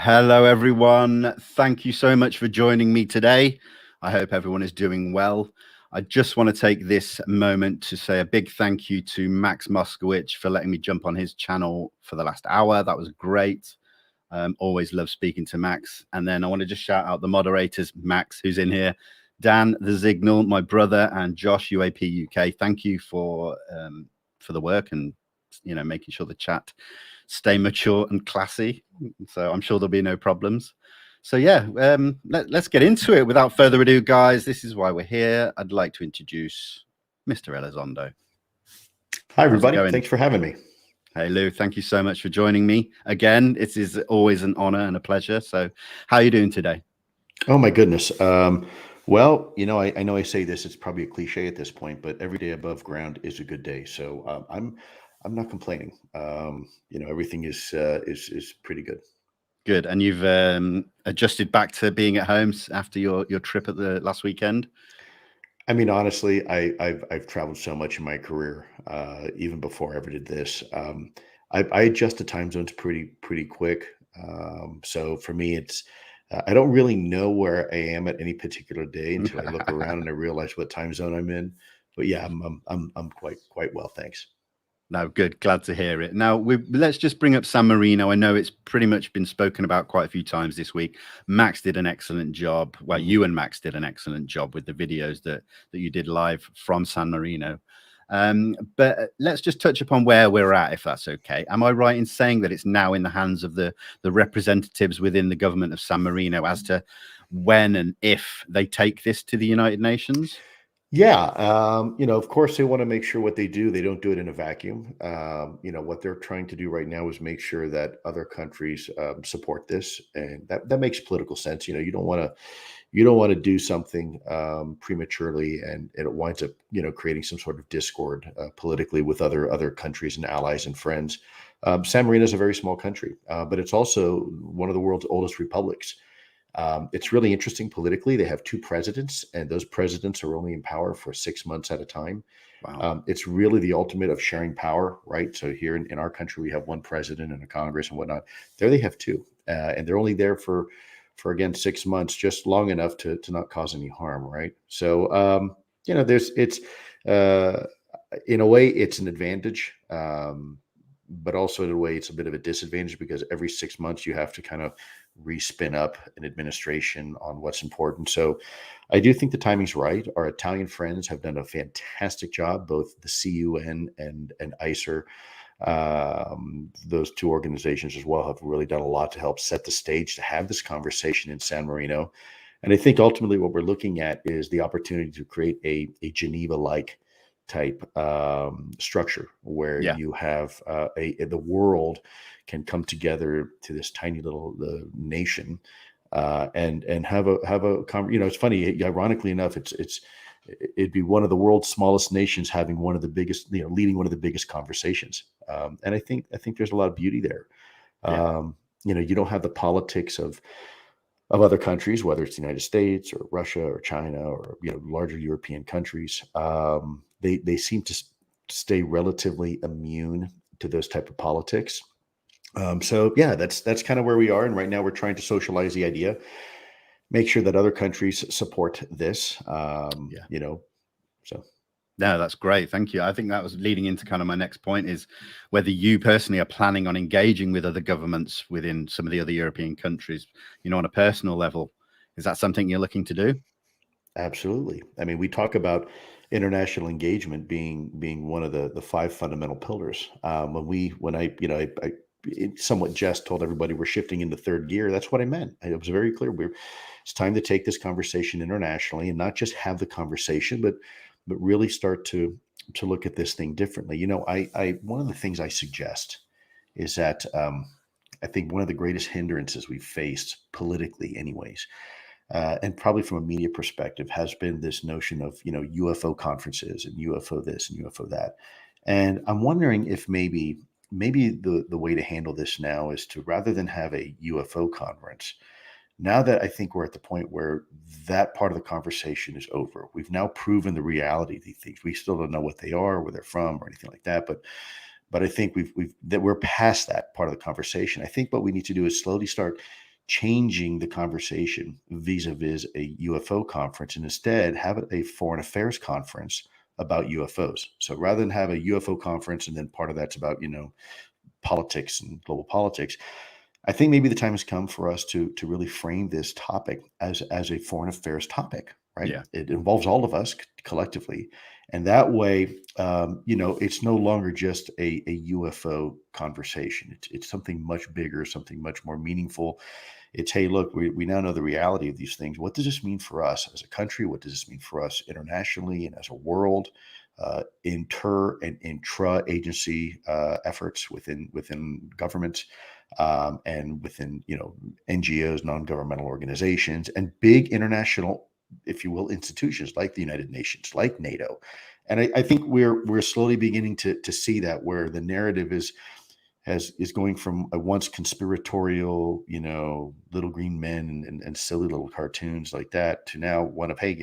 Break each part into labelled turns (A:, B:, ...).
A: Hello, everyone. Thank you so much for joining me today. I hope everyone is doing well. I just want to take this moment to say a big thank you to Max Moskowitz for letting me jump on his channel for the last hour. That was great. Always love speaking to Max. And then I want to just shout out the moderators, Max, who's in here, Dan, The Signal, my brother, and Josh, UAP UK. Thank you for the work and making sure the chat stay mature and classy. So I'm sure there'll be no problems. So yeah, let's get into it. Without further ado, guys, this is why we're here. I'd like to introduce Mr. Elizondo.
B: Hi, everybody. Thanks for having me.
A: Hey, Lou. Thank you so much for joining me again. It is always an honor and a pleasure. So how are you doing today?
B: Oh, my goodness. Well, I know I say this, it's probably a cliche at this point, but every day above ground is a good day. So I'm not complaining. Everything is pretty good.
A: Good. And you've adjusted back to being at home after your trip at the last weekend?
B: I mean, honestly, I've traveled so much in my career, even before I ever did this. I adjust to time zones pretty quick. So for me, it's I don't really know where I am at any particular day until I look around and I realize what time zone I'm in. But yeah, I'm quite well, thanks.
A: No, good. Glad to hear it. Now, let's just bring up San Marino. I know it's pretty much been spoken about quite a few times this week. Max did an excellent job. Well, you and Max did an excellent job with the videos that you did live from San Marino. But let's just touch upon where we're at, if that's okay. Am I right in saying that it's now in the hands of the representatives within the government of San Marino as to when and if they take this to the United Nations?
B: Yeah, of course they want to make sure what they do, they don't do it in a vacuum. What they're trying to do right now is make sure that other countries support this, and that makes political sense. You don't want to do something prematurely, and it winds up creating some sort of discord politically with other countries and allies and friends. San Marino is a very small country, but it's also one of the world's oldest republics. It's really interesting politically. They have two presidents, and those presidents are only in power for 6 months at a time.
A: Wow.
B: It's really the ultimate of sharing power, right? So here in our country, we have one president and a Congress and whatnot. There they have two, and they're only there for again 6 months, just long enough to not cause any harm, right? So it's in a way it's an advantage, but also in a way it's a bit of a disadvantage because every 6 months you have to kind of respin up an administration on what's important. So I do think the timing's right. Our Italian friends have done a fantastic job, both the CUN and ICER. Those two organizations as well have really done a lot to help set the stage to have this conversation in San Marino. And I think ultimately what we're looking at is the opportunity to create a Geneva-like type structure where you have the world can come together to this tiny little nation and have a it's funny, ironically enough, it'd be one of the world's smallest nations having one of the biggest, leading one of the biggest conversations. And I think there's a lot of beauty there. You don't have the politics of other countries, whether it's the United States or Russia or China or larger European countries. They seem to stay relatively immune to those type of politics. So yeah, that's kind of where we are. And right now we're trying to socialize the idea, make sure that other countries support this. So.
A: No, that's great. Thank you. I think that was leading into kind of my next point is whether you personally are planning on engaging with other governments within some of the other European countries, on a personal level. Is that something you're looking to do?
B: Absolutely. I mean, we talk about international engagement being one of the five fundamental pillars. When I somewhat just told everybody we're shifting into third gear, that's what I meant. It was very clear. It's time to take this conversation internationally and not just have the conversation, but really start to look at this thing differently. I one of the things I suggest is that I think one of the greatest hindrances we've faced politically anyways, and probably from a media perspective, has been this notion of, UFO conferences and UFO this and UFO that. And I'm wondering if maybe the way to handle this now is to, rather than have a UFO conference, now that I think we're at the point where that part of the conversation is over, we've now proven the reality of these things. We still don't know what they are, where they're from, or anything like that. But I think we're past that part of the conversation. I think what we need to do is slowly start changing the conversation vis-a-vis a UFO conference, and instead have it a foreign affairs conference about UFOs. So rather than have a UFO conference and then part of that's about, politics and global politics, I think maybe the time has come for us to really frame this topic as a foreign affairs topic, right?
A: Yeah.
B: It involves all of us collectively, and that way, it's no longer just a UFO conversation. It's something much bigger, something much more meaningful. It's, hey, look, we now know the reality of these things. What does this mean for us as a country? What does this mean for us internationally and as a world? Inter and intra-agency efforts within governments, and within NGOs, non-governmental organizations, and big international, if you will, institutions like the United Nations, like NATO. And I think we're slowly beginning to see that, where the narrative is going from a once conspiratorial, little green men and silly little cartoons like that, to now one of, hey,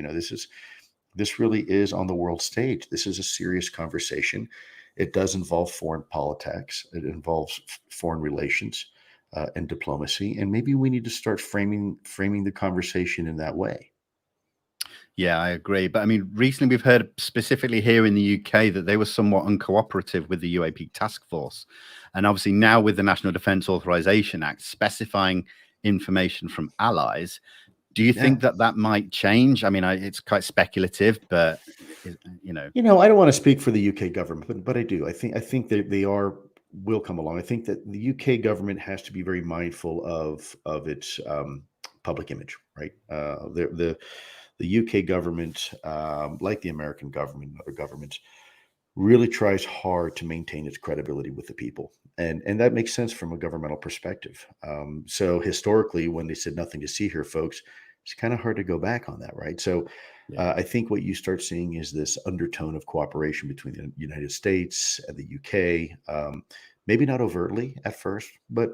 B: this really is on the world stage. This is a serious conversation. It does involve foreign politics. It involves foreign relations and diplomacy. And maybe we need to start framing the conversation in that way.
A: Yeah, I agree. But I mean, recently we've heard specifically here in the UK that they were somewhat uncooperative with the UAP task force. And obviously now with the National Defence Authorization Act specifying information from allies, do you think that might change? I mean, it's quite speculative, but
B: I don't want to speak for the UK government, but I do. I think that they will come along. I think that the UK government has to be very mindful of its public image, right? The UK government, like the American government and other governments, really tries hard to maintain its credibility with the people. And that makes sense from a governmental perspective. So historically, when they said nothing to see here, folks, it's kind of hard to go back on that, right? So I think what you start seeing is this undertone of cooperation between the United States and the UK. Maybe not overtly at first, but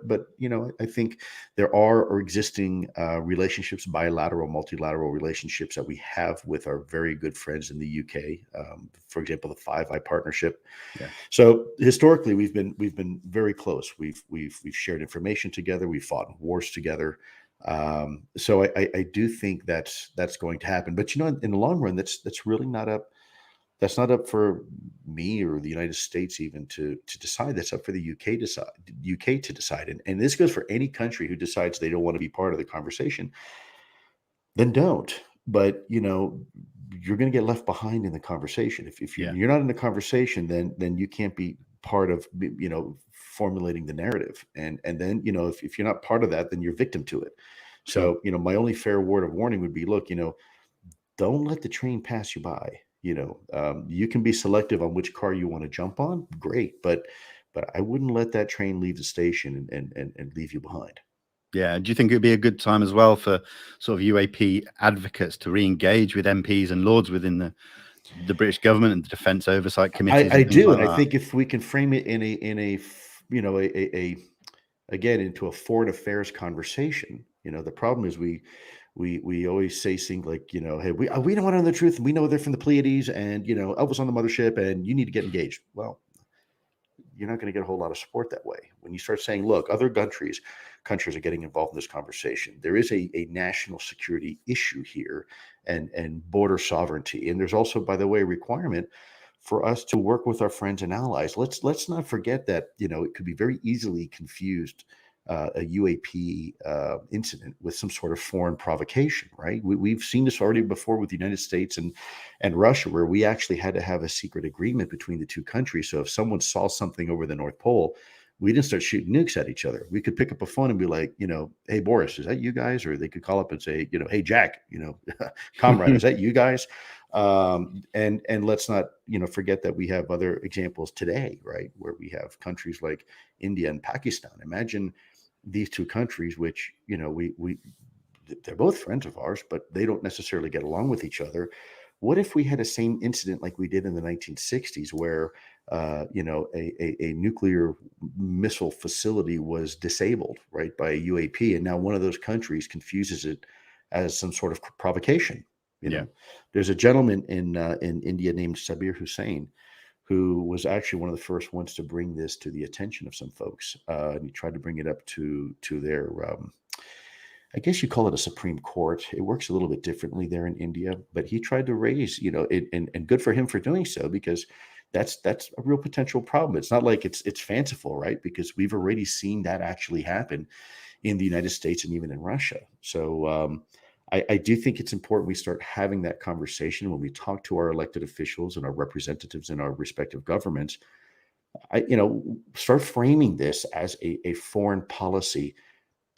B: I think there are existing relationships, bilateral, multilateral relationships that we have with our very good friends in the UK. For example, the Five Eye Partnership.
A: Yeah.
B: So historically, we've been very close. We've shared information together. We've fought in wars together. So I do think that's going to happen. But in the long run, that's really not up. That's not up for me or the United States even to decide. That's up for the UK to decide. And this goes for any country who decides they don't want to be part of the conversation. Then don't. But you're going to get left behind in the conversation. If you're not in the conversation, then you can't be part of formulating the narrative. And then if you're not part of that, then you're victim to it. So my only fair word of warning would be, look, don't let the train pass you by. You can be selective on which car you want to jump on. Great. But I wouldn't let that train leave the station and leave you behind.
A: Yeah. Do you think it would be a good time as well for sort of UAP advocates to re-engage with MPs and Lords within the British government and the Defence Oversight Committees?
B: I do. And I think if we can frame it in a again, into a foreign affairs conversation, the problem is we always say things like, hey, we don't want to know the truth. We know they're from the Pleiades, and Elvis on the mothership, and you need to get engaged. Well, you're not going to get a whole lot of support that way. When you start saying, look, other countries are getting involved in this conversation. There is a national security issue here, and border sovereignty. And there's also, by the way, a requirement for us to work with our friends and allies. Let's not forget that, it could be very easily confused, a UAP incident with some sort of foreign provocation, right? We've seen this already before with the United States and Russia, where we actually had to have a secret agreement between the two countries. So if someone saw something over the North Pole, we didn't start shooting nukes at each other. We could pick up a phone and be like, hey, Boris, is that you guys? Or they could call up and say, hey, Jack, comrade, is that you guys? And let's not, forget that we have other examples today, right? Where we have countries like India and Pakistan. Imagine these two countries, which, they're both friends of ours, but they don't necessarily get along with each other. What if we had a same incident like we did in the 1960s, where, a nuclear missile facility was disabled, right, by a UAP, and now one of those countries confuses it as some sort of provocation? There's a gentleman in India named Sabir Hussain, who was actually one of the first ones to bring this to the attention of some folks. And he tried to bring it up to their I guess you call it a Supreme Court. It works a little bit differently there in India, but he tried to raise, and good for him for doing so, because that's a real potential problem. It's not like it's fanciful, right? Because we've already seen that actually happen in the United States and even in Russia. So I do think it's important we start having that conversation when we talk to our elected officials and our representatives in our respective governments. Start framing this as a foreign policy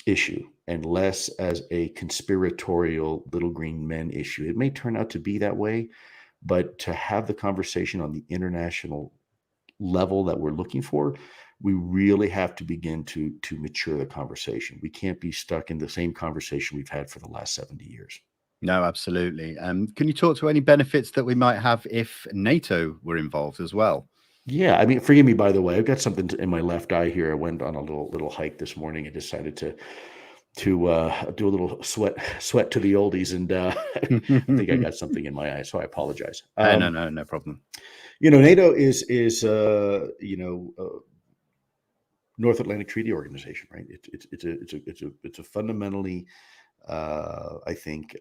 B: issue and less as a conspiratorial little green men issue. It may turn out to be that way, but to have the conversation on the international level that we're looking for, we really have to begin to mature the conversation. We can't be stuck in the same conversation we've had for the last 70 years.
A: No, absolutely. Can you talk to any benefits that we might have if NATO were involved as well?
B: Yeah, I mean, forgive me, by the way, I've got something in my left eye here. I went on a little hike this morning and decided to do a little sweat to the oldies, and I think I got something in my eye, so I apologize.
A: No problem.
B: NATO is North Atlantic Treaty Organization, right? It's a fundamentally, I think,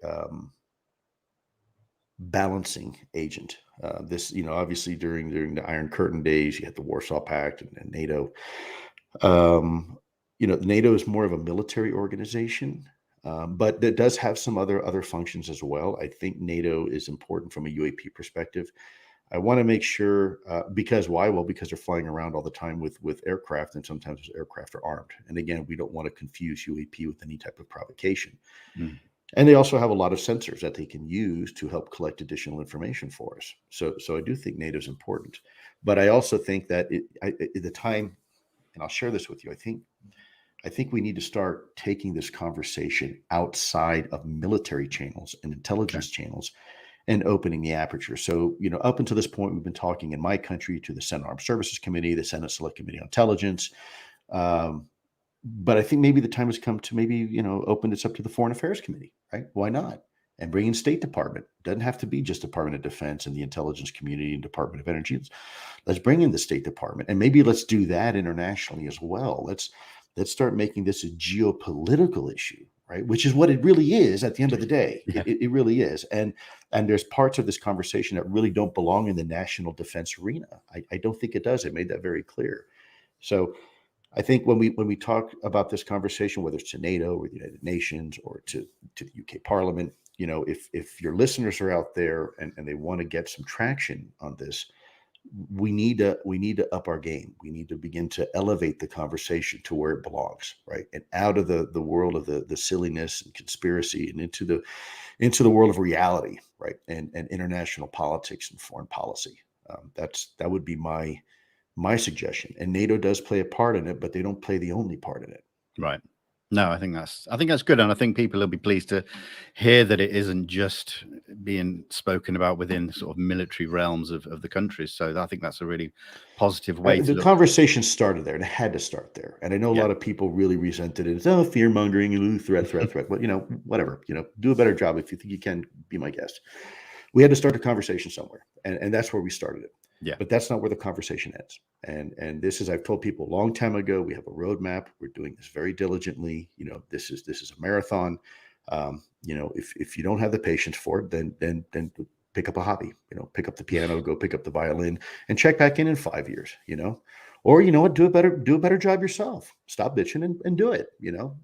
B: balancing agent. This, obviously during the Iron Curtain days, you had the Warsaw Pact and NATO. NATO is more of a military organization, but it does have some other functions as well. I think NATO is important from a UAP perspective. I want to make sure, because why? Well, because they're flying around all the time with aircraft, and sometimes those aircraft are armed. And again, we don't want to confuse UAP with any type of provocation. Mm. And they also have a lot of sensors that they can use to help collect additional information for us. So I do think NATO is important, but I also think that at the time, and I'll share this with you, I think we need to start taking this conversation outside of military channels and intelligence channels and opening the aperture. So, up until this point, we've been talking in my country to the Senate Armed Services Committee, the Senate Select Committee on Intelligence. But I think maybe the time has come to maybe, open this up to the Foreign Affairs Committee, right? Why not? And bring in State Department. Doesn't have to be just Department of Defense and the intelligence community and Department of Energy. Let's bring in the State Department, and maybe let's do that internationally as well. Let's start making this a geopolitical issue, right? Which is what it really is at the end of the day. Yeah. It really is. And there's parts of this conversation that really don't belong in the national defense arena. I don't think it does. I made that very clear. So I think when we talk about this conversation, whether it's to NATO or the United Nations or to the UK Parliament, if your listeners are out there and they want to get some traction on this, we need to up our game. We need to begin to elevate the conversation to where it belongs, right? And out of the world of the silliness and conspiracy and into the world of reality, right? And international politics and foreign policy. That would be my suggestion. And NATO does play a part in it, but they don't play the only part in it.
A: Right. No, I think that's good. And I think people will be pleased to hear that it isn't just being spoken about within sort of military realms of the countries. So I think that's a really positive way
B: the conversation started there, and it had to start there. And I know a lot of people really resented it. It's fear mongering, threat. But whatever, do a better job. If you think you can, be my guest. We had to start a conversation somewhere, and that's where we started it.
A: Yeah.
B: But that's not where the conversation ends. And this is, I've told people a long time ago, we have a roadmap. We're doing this very diligently. This is a marathon. If you don't have the patience for it, then pick up a hobby, pick up the piano, go pick up the violin, and check back in 5 years, or do a better job yourself. Stop bitching and do it.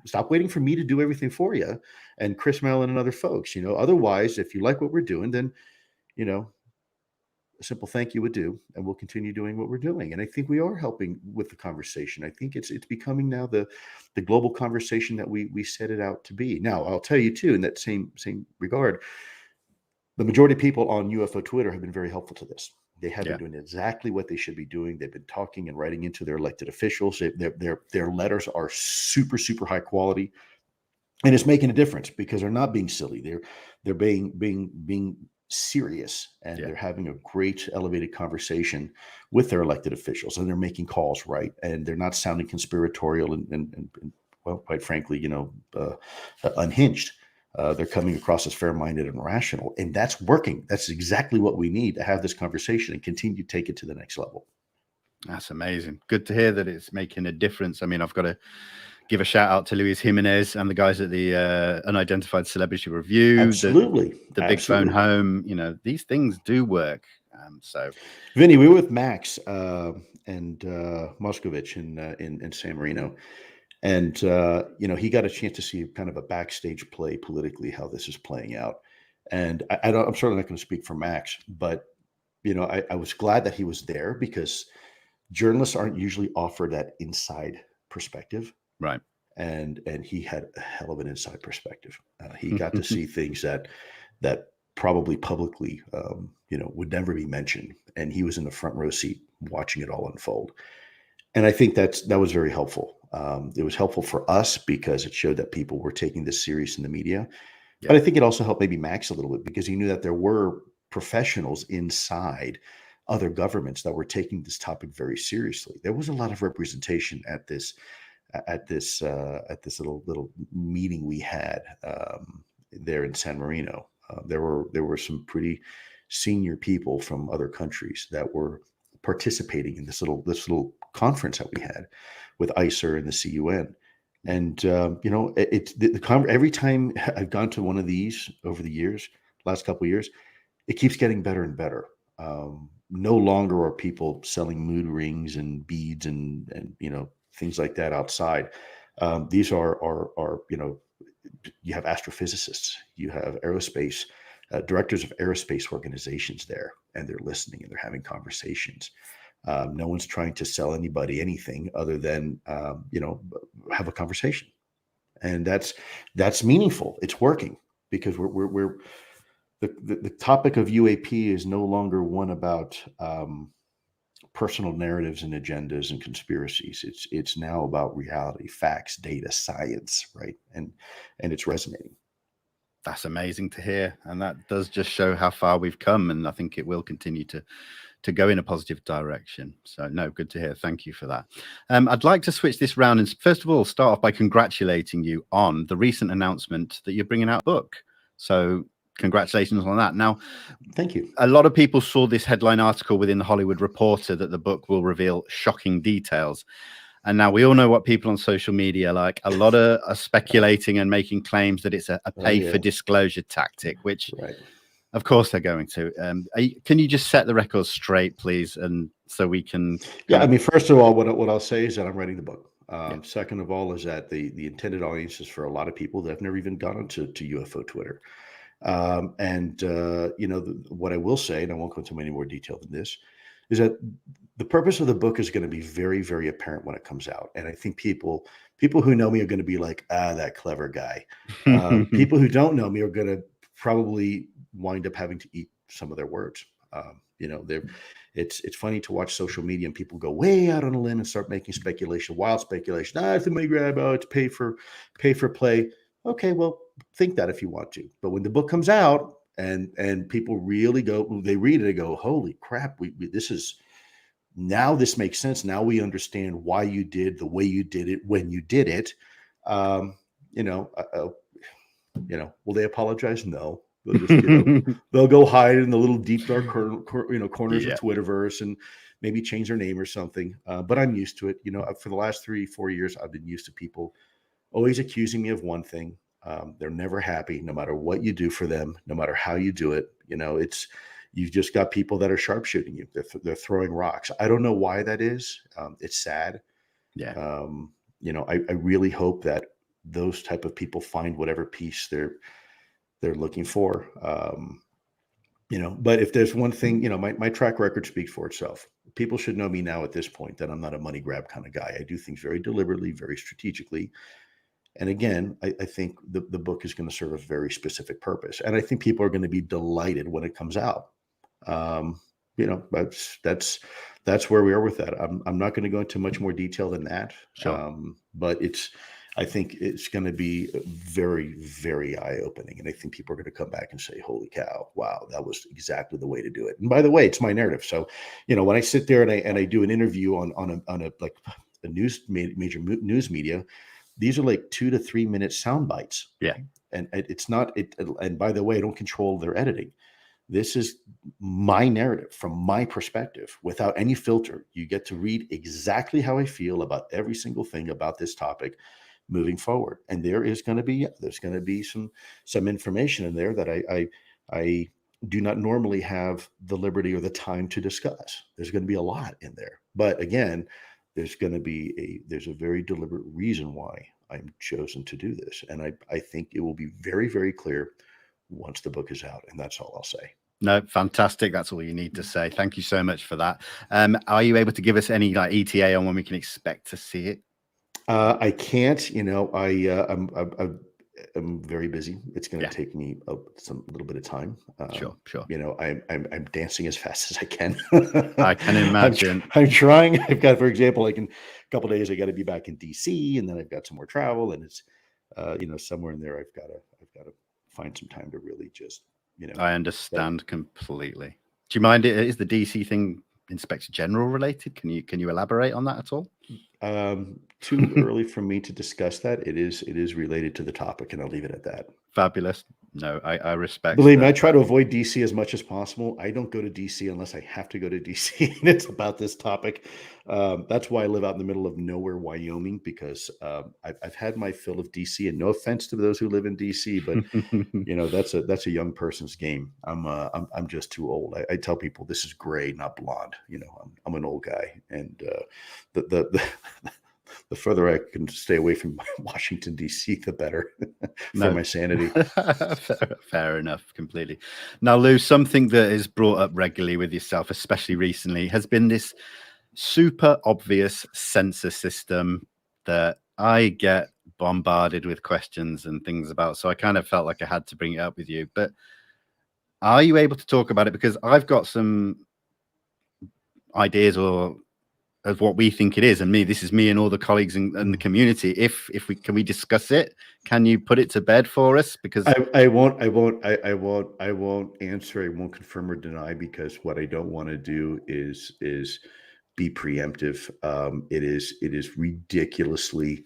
B: Stop waiting for me to do everything for you and Chris Mellon and other folks. Otherwise, if you like what we're doing, then a simple thank you would do, and we'll continue doing what we're doing. And I think we are helping with the conversation. I think it's becoming now the global conversation that we set it out to be. Now, I'll tell you too, in that same regard, the majority of people on UFO Twitter have been very helpful to this. They have been doing exactly what they should be doing. They've been talking and writing into their elected officials. Their letters are super, super high quality, and it's making a difference because they're not being silly. They're being serious, and they're having a great elevated conversation with their elected officials, and they're making calls right, and they're not sounding conspiratorial and well, quite frankly, unhinged. They're coming across as fair-minded and rational, and that's working. That's exactly what we need to have this conversation and continue to take it to the next level.
A: That's amazing. Good to hear that it's making a difference. I mean, I've got to give a shout out to Luis Jimenez and the guys at the Unidentified Celebrity Review.
B: Absolutely.
A: The Big Phone Home. You know, these things do work. So,
B: Vinnie, we were with Max and Moscovich in San Marino. And, you know, he got a chance to see kind of a backstage play politically, how this is playing out. And I'm certainly not going to speak for Max, but, you know, I was glad that he was there because journalists aren't usually offered that inside perspective.
A: Right.
B: And he had a hell of an inside perspective. He got to see things that probably publicly, you know, would never be mentioned. And he was in the front row seat watching it all unfold. And I think that was very helpful. It was helpful for us because it showed that people were taking this serious in the media. Yeah. But I think it also helped maybe Max a little bit because he knew that there were professionals inside other governments that were taking this topic very seriously. There was a lot of representation at this little meeting we had there in San Marino. There were some pretty senior people from other countries that were participating in this little conference that we had with ICER and the CUN. And you know, every time I've gone to one of these over the years, last couple of years, it keeps getting better and better. No longer are people selling mood rings and beads and you know, things like that outside. These are you know, you have astrophysicists, you have aerospace directors of aerospace organizations there, and they're listening and they're having conversations. No one's trying to sell anybody anything other than you know, have a conversation, and that's meaningful. It's working because we're the topic of UAP is no longer one about personal narratives and agendas and conspiracies. It's now about reality, facts, data, science, right? And it's resonating.
A: That's amazing to hear, and that does just show how far we've come, and I think it will continue to go in a positive direction. So no, good to hear. Thank you for that. I'd like to switch this round and first of all start off by congratulating you on the recent announcement that you're bringing out a book. So congratulations on that. Now,
B: thank you.
A: A lot of people saw this headline article within the Hollywood Reporter that the book will reveal shocking details. And now we all know what people on social media like. A lot are speculating and making claims that it's a pay for disclosure tactic, which of course they're going to. Can you just set the record straight, please? And so we can.
B: Yeah, I mean, first of all, what I'll say is that I'm writing the book. Second of all, is that the intended audience is for a lot of people that have never even gone onto UFO Twitter. You know, what I will say, and I won't go into any more detail than this, is that the purpose of the book is going to be very, very apparent when it comes out. And I think people who know me are going to be like, that clever guy. People who don't know me are going to probably wind up having to eat some of their words. You know, it's funny to watch social media and people go way out on a limb and start making speculation, wild speculation. It's a money grab. It's pay for play. Okay, well, think that if you want to. But when the book comes out and people really go, they read it and go, holy crap, this makes sense. Now we understand why you did the way you did it when you did it. You know, will they apologize? No. They'll just, they'll go hide in the little deep dark corners of Twitterverse and maybe change their name or something. But I'm used to it. You know, for the last 3-4 years, I've been used to people always accusing me of one thing. They're never happy, no matter what you do for them, no matter how you do it. You know, you've just got people that are sharpshooting you. They're throwing rocks. I don't know why that is. It's sad.
A: Yeah.
B: You know, I really hope that those type of people find whatever peace they're looking for. You know, but if there's one thing, you know, my track record speaks for itself. People should know me now at this point that I'm not a money grab kind of guy. I do things very deliberately, very strategically. And again, I think the book is going to serve a very specific purpose. And I think people are going to be delighted when it comes out. You know, that's where we are with that. I'm not going to go into much more detail than that.
A: Sure.
B: But I think it's going to be very, very eye-opening. And I think people are going to come back and say, holy cow, wow, that was exactly the way to do it. And by the way, it's my narrative. So, you know, when I sit there and I do an interview on a major news media, these are like 2 to 3 minute sound bites.
A: Yeah.
B: And it's not it. And by the way, I don't control their editing. This is my narrative from my perspective without any filter. You get to read exactly how I feel about every single thing about this topic. moving forward. And there's going to be some information in there that I do not normally have the liberty or the time to discuss. There's going to be a lot in there, but again, there's a very deliberate reason why I'm chosen to do this, and I think it will be very, very clear once the book is out, and that's all I'll say.
A: No, fantastic. That's all you need to say. Thank you so much for that. Are you able to give us any like ETA on when we can expect to see it?
B: I can't. I'm very busy. It's going to take me a little bit of time.
A: Sure.
B: I'm dancing as fast as I can.
A: I can imagine.
B: I'm trying. I've got, for example, like in a couple of days, I got to be back in DC, and then I've got some more travel, and it's, somewhere in there, I've got to find some time to really just,
A: I understand completely. Do you mind? Is the DC thing Inspector General related? Can you elaborate on that at all?
B: Too early for me to discuss that. It is related to the topic, and I'll leave it at that.
A: Fabulous. No, I respect.
B: Believe me, I try to avoid DC as much as possible. I don't go to DC unless I have to go to DC, and it's about this topic. That's why I live out in the middle of nowhere, Wyoming, because I've had my fill of DC. And no offense to those who live in DC, but that's a young person's game. I'm just too old. I tell people this is gray, not blonde. I'm an old guy, and the further I can stay away from Washington, D.C., the better for my sanity.
A: Fair enough, completely. Now, Lou, something that is brought up regularly with yourself, especially recently, has been this super obvious sensor system that I get bombarded with questions and things about. So I kind of felt like I had to bring it up with you. But are you able to talk about it? Because I've got some ideas of what we think it is, and this is me and all the colleagues and the community. If we discuss it, can you put it to bed for us? Because
B: I won't answer. I won't confirm or deny, because what I don't want to do is be preemptive. It is ridiculously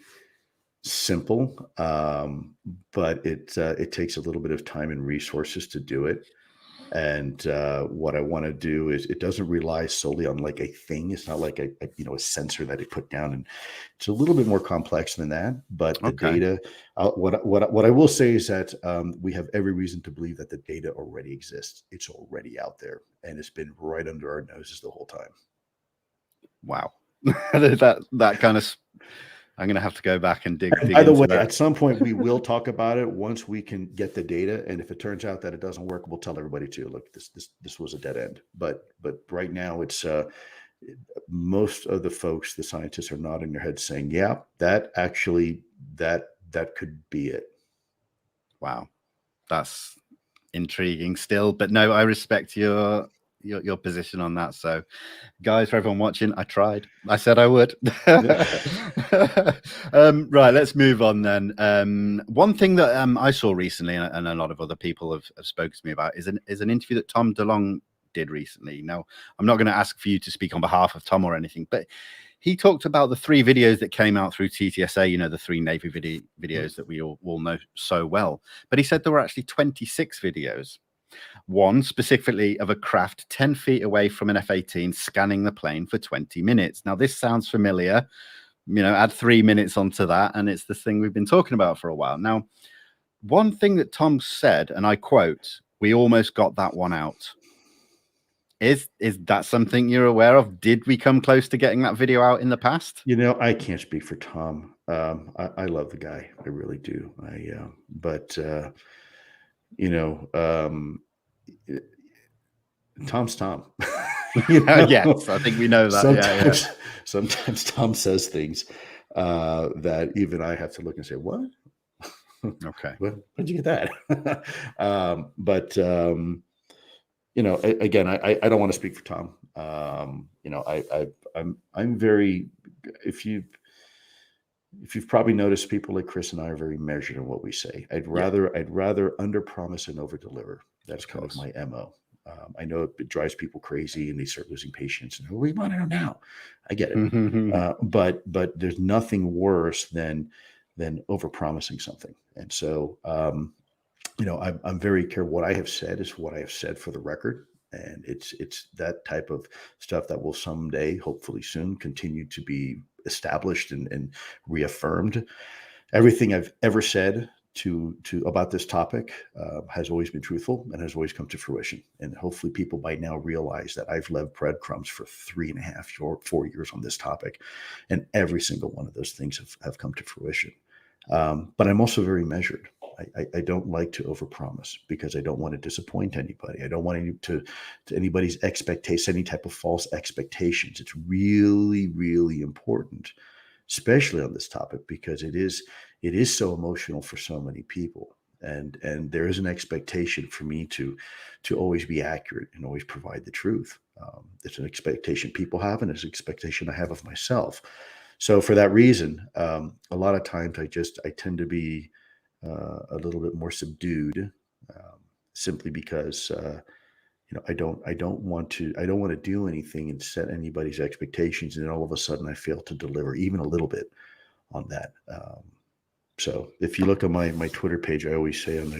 B: simple, but it takes a little bit of time and resources to do it. And what I want to do is, it doesn't rely solely on like a thing. It's not like a sensor that I put down, and it's a little bit more complex than that. But the data, what I will say is that we have every reason to believe that the data already exists. It's already out there, and it's been right under our noses the whole time.
A: Wow, that kind of. I'm going to have to go back and dig.
B: By the way, at some point we will talk about it once we can get the data. And if it turns out that it doesn't work, we'll tell everybody too. Look, this was a dead end. But right now, it's most of the folks, the scientists, are nodding their heads, saying, "Yeah, that could be it."
A: Wow, that's intriguing still. But no, I respect your position on that. So guys, for everyone watching, I tried. I said I would. Right, let's move on then. One thing that I saw recently, and a lot of other people have spoken to me about, is an interview that Tom DeLonge did recently. Now, I'm not going to ask for you to speak on behalf of Tom or anything, but he talked about the 3 videos that came out through TTSA, the 3 Navy videos that we all know so well. But he said there were actually 26 videos. One specifically of a craft 10 feet away from an F-18 scanning the plane for 20 minutes. Now, this sounds familiar. Add 3 minutes onto that, and it's the thing we've been talking about for a while. Now, one thing that Tom said, and I quote, "We almost got that one out." Is that something you're aware of? Did we come close to getting that video out in the past?
B: I can't speak for Tom. I love the guy. I really do. Tom's Tom.
A: Yes, I think we know that.
B: Sometimes Tom says things that even I have to look and say, "What?
A: Okay,
B: where'd you get that?" Again, I don't want to speak for Tom. I'm very. If you've probably noticed, people like Chris and I are very measured in what we say. I'd rather under promise and over deliver. That's kind of my MO. I know it drives people crazy, and they start losing patience. And we want to know now. I get it, but there's nothing worse than over promising something. And so, I'm very careful. What I have said is what I have said for the record, and it's that type of stuff that will someday, hopefully soon, continue to be established and reaffirmed. Everything I've ever said to about this topic has always been truthful and has always come to fruition. And hopefully people by now realize that I've left breadcrumbs for 3.5 or 4 years on this topic. And every single one of those things have come to fruition. But I'm also very measured. I don't like to overpromise because I don't want to disappoint anybody. I don't want anybody's expectations, any type of false expectations. It's really, really important, especially on this topic, because it is so emotional for so many people. And there is an expectation for me to always be accurate and always provide the truth. It's an expectation people have, and it's an expectation I have of myself. So for that reason, a lot of times I tend to be a little bit more subdued, simply because I don't want to do anything and set anybody's expectations, and then all of a sudden I fail to deliver even a little bit on that. So if you look at my Twitter page, I always say on there,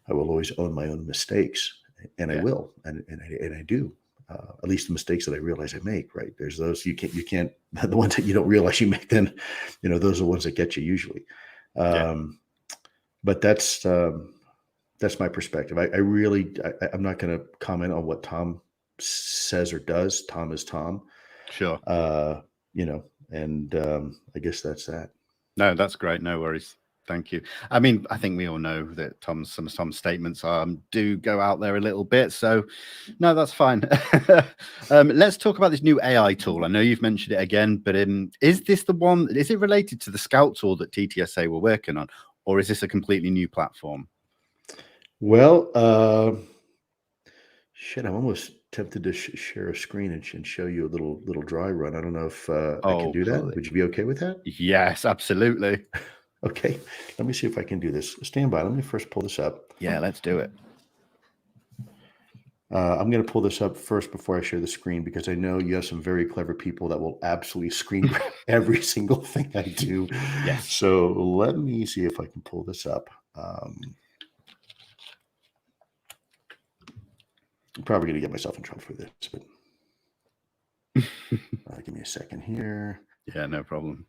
B: I will always own my own mistakes, and I will, and I do. At least the mistakes that I realize I make, right? There's those you can't the ones that you don't realize you make, then those are the ones that get you usually. But that's my perspective. I'm not going to comment on what Tom says or does. Tom is Tom.
A: Sure.
B: And I guess that's that.
A: No, that's great. No worries. Thank you. I mean, I think we all know that some statements do go out there a little bit. So, no, that's fine. Let's talk about this new AI tool. I know you've mentioned it again, but is this the one? Is it related to the Scout tool that TTSA were working on, or is this a completely new platform?
B: Well, I'm almost tempted to share a screen and show you a little dry run. I don't know if I can do that. Would you be okay with that?
A: Yes, absolutely.
B: Okay, let me see if I can do this. Stand by. Let me first pull this up.
A: Yeah, let's do it.
B: I'm going to pull this up first before I share the screen, because I know you have some very clever people that will absolutely screen grab every single thing I do.
A: Yes.
B: So let me see if I can pull this up. I'm probably going to get myself in trouble for this, but give me a second here.
A: Yeah, no problem.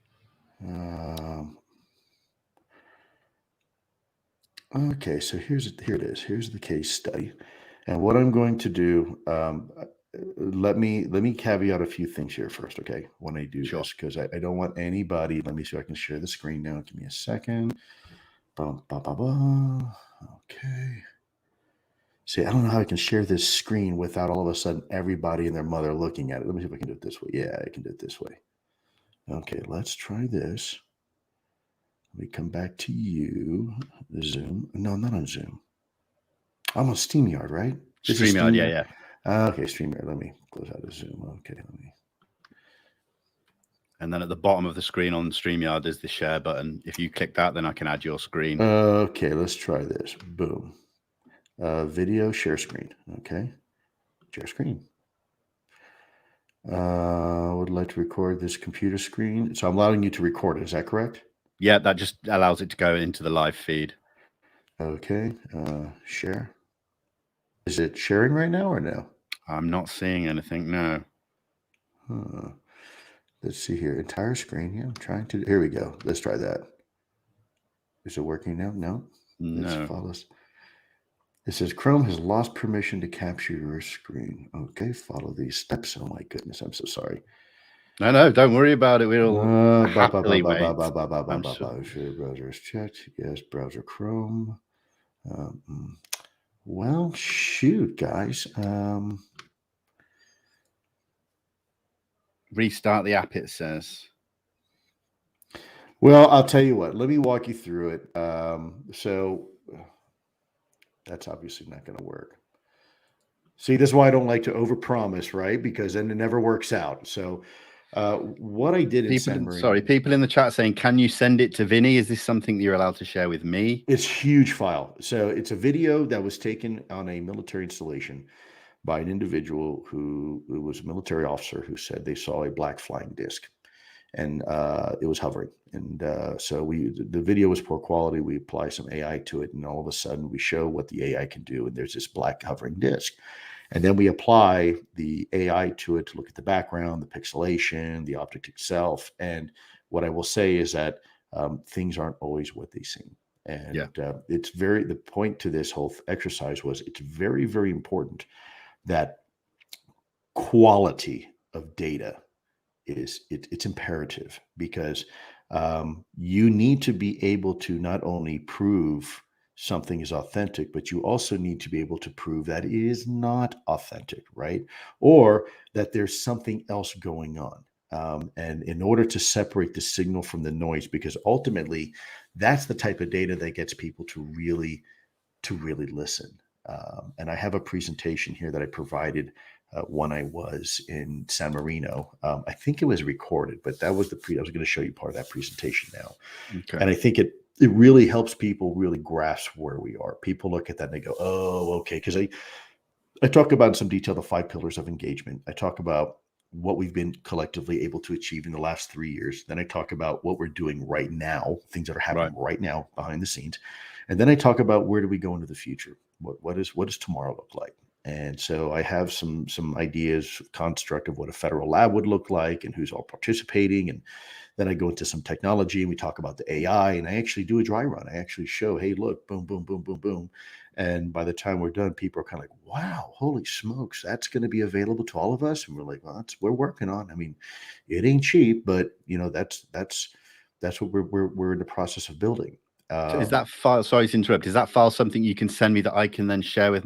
B: Okay, so here it is. Here's the case study. And what I'm going to do, let me caveat a few things here first, okay, when I do this, because I don't want anybody. Let me see if I can share the screen now. Give me a second. Okay. See, I don't know how I can share this screen without all of a sudden everybody and their mother looking at it. Let me see if I can do it this way. Yeah, I can do it this way. Okay, let's try this. Let me come back to you. Zoom. No, I'm not on Zoom. I'm on StreamYard, right?
A: StreamYard, yeah.
B: Okay, StreamYard. Let me close out of Zoom. Okay, let me.
A: And then at the bottom of the screen on StreamYard, there's the share button. If you click that, then I can add your screen.
B: Okay, let's try this. Boom. Video share screen. Okay. Share screen. Would like to record this computer screen. So I'm allowing you to record it. Is that correct?
A: Yeah, that just allows it to go into the live feed.
B: Okay. Share. Is it sharing right now or no?
A: I'm not seeing anything. No.
B: Let's see here. Entire screen. Yeah, I'm trying to. Here we go. Let's try that. Is it working now? No.
A: No.
B: Follows. It says Chrome has lost permission to capture your screen. Okay, follow these steps. Oh my goodness, I'm so sorry.
A: No, don't worry about it. We'll happily wait.
B: Sure, browser is checked. Yes, browser Chrome. Well, shoot, guys.
A: Restart the app, it says.
B: Well, I'll tell you what. Let me walk you through it. So that's obviously not going to work. See, this is why I don't like to overpromise, right? Because then it never works out. So what I did in San Marino.
A: Sorry, people in the chat saying, can you send it to Vinnie? Is this something that you're allowed to share with me?
B: It's a huge file. So it's a video that was taken on a military installation by an individual who was a military officer who said they saw a black flying disc, and it was hovering. And so the video was poor quality. We apply some AI to it, and all of a sudden we show what the AI can do. And there's this black hovering disc. And then we apply the AI to it to look at the background, the pixelation, the object itself. And what I will say is that things aren't always what they seem. And
A: Yeah.
B: the point to this whole exercise was it's very, very important that quality of data it's imperative, because you need to be able to not only prove something is authentic, but you also need to be able to prove that it is not authentic, right? Or that there's something else going on. And in order to separate the signal from the noise, because ultimately that's the type of data that gets people to really listen. And I have a presentation here that I provided when I was in San Marino. I think it was recorded, but that was I was going to show you part of that presentation now.
A: Okay.
B: And I think it really helps people really grasp where we are. People look at that and they go, oh, okay. Because I talk about in some detail the 5 pillars of engagement. I talk about what we've been collectively able to achieve in the last 3 years. Then I talk about what we're doing right now, things that are happening right now behind the scenes. And then I talk about where do we go into the future? What does tomorrow look like? And so I have some ideas, construct of what a federal lab would look like and who's all participating. And then I go into some technology and we talk about the AI, and I actually do a dry run. I actually show, hey, look, boom, boom, boom, boom, boom. And by the time we're done, people are kind of like, wow, holy smokes, that's going to be available to all of us. And we're like, well, we're working on. I mean, it ain't cheap, but that's what we're in the process of building.
A: So is that file, sorry to interrupt, is that file something you can send me that I can then share with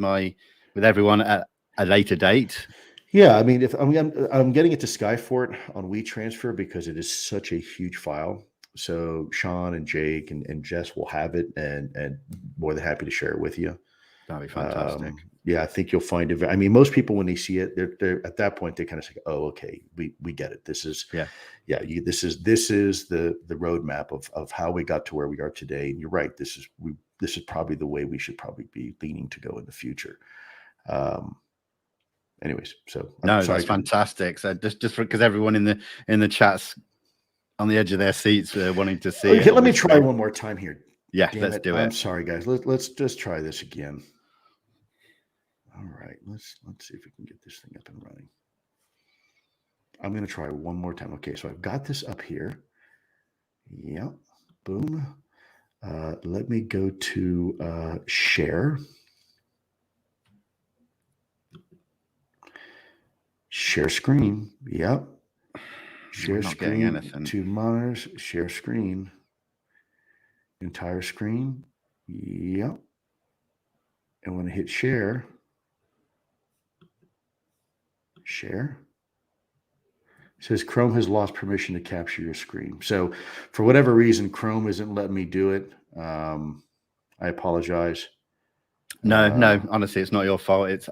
A: everyone at a later date?
B: Yeah, I mean, if I'm getting it to Skyfort on WeTransfer because it is such a huge file. So Sean and Jake and Jess will have it, and more than happy to share it with you.
A: That'd be fantastic.
B: Yeah, I think you'll find it. I mean, most people when they see it, they're at that point they kind of say, "Oh, okay, we get it. This is this is the roadmap of how we got to where we are today." And you're right. This is probably the way we should probably be leaning to go in the future. Anyways, so
A: no, that's fantastic. So just because everyone in the chats on the edge of their seats wanting to see it.
B: Let me try one more time here.
A: Yeah, let's do it.
B: I'm sorry, guys. Let's just try this again. All right, let's see if we can get this thing up and running. I'm going to try one more time. Okay, so I've got this up here. Yep. Boom. Let me go to share. Share screen. Yep. Share screen to monitors. Share screen. Entire screen. Yep. And when I hit share, it says Chrome has lost permission to capture your screen. So for whatever reason, Chrome isn't letting me do it. I apologize.
A: No, honestly, it's not your fault.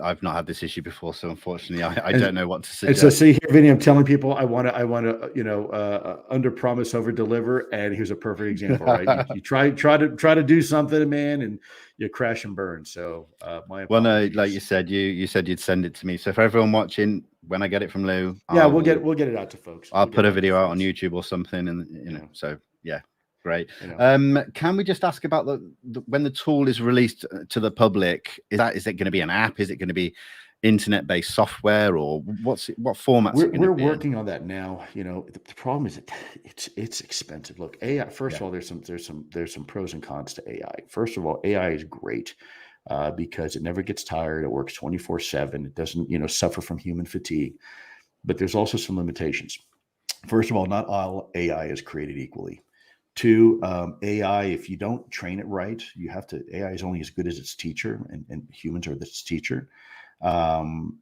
A: I've not had this issue before, so unfortunately, I don't know what to suggest.
B: And so, see here, Vinnie, I'm telling people I want to, under promise, over deliver, and here's a perfect example, right? you try to do something, man, and you crash and burn. So, my apologies.
A: Well, no, like you said, you said you'd send it to me. So for everyone watching, when I get it from Lou,
B: we'll get it out to folks.
A: I'll put a video out on YouTube or something, and so yeah. Great. Can we just ask about when the tool is released to the public? Is it going to be an app? Is it going to be internet-based software, or what format?
B: We're working on that now. The problem is it's expensive. Look, AI. First of all, there's some pros and cons to AI. First of all, AI is great because it never gets tired. It works 24/7. It doesn't suffer from human fatigue. But there's also some limitations. First of all, not all AI is created equally. 2, AI, if you don't train it right, AI is only as good as its teacher, and humans are its teacher.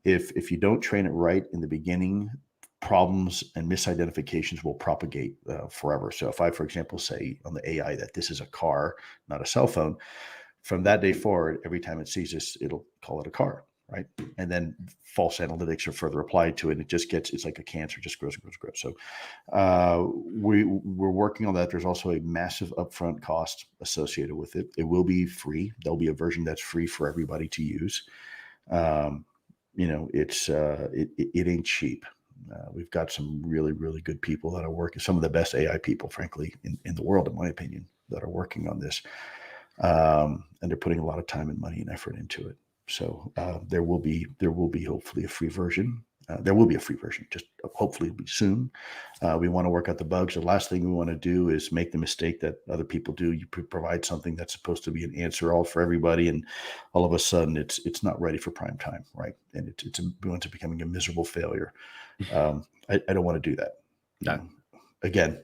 B: If you don't train it right in the beginning, problems and misidentifications will propagate forever. So if I, for example, say on the AI that this is a car, not a cell phone, from that day forward, every time it sees this, it'll call it a car. Right. And then false analytics are further applied to it. It's like a cancer, just grows and grows and grows. So we're working on that. There's also a massive upfront cost associated with it. It will be free. There'll be a version that's free for everybody to use. It ain't cheap. We've got some really, really good people that are working, some of the best AI people, frankly, in the world, in my opinion, that are working on this. And they're putting a lot of time and money and effort into it. So there will be hopefully a free version, There will be a free version, just hopefully soon. We want to work out the bugs. The last thing we want to do is make the mistake that other people do. You provide something that's supposed to be an answer all for everybody, and all of a sudden it's not ready for prime time, right? And it's becoming a miserable failure. I don't want to do that.
A: No.
B: Again,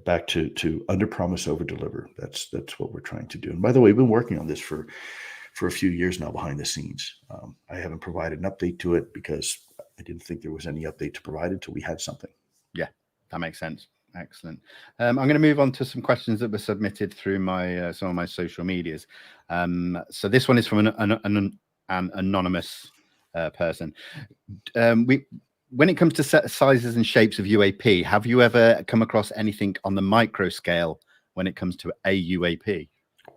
B: back to under promise, over deliver. That's what we're trying to do. And by the way, we've been working on this for a few years now behind the scenes. I haven't provided an update to it because I didn't think there was any update to provide until we had something.
A: Yeah, that makes sense. Excellent. I'm going to move on to some questions that were submitted through my some of my social medias. So this one is from an anonymous person. When it comes to sizes and shapes of UAP, have you ever come across anything on the micro scale when it comes to a UAP?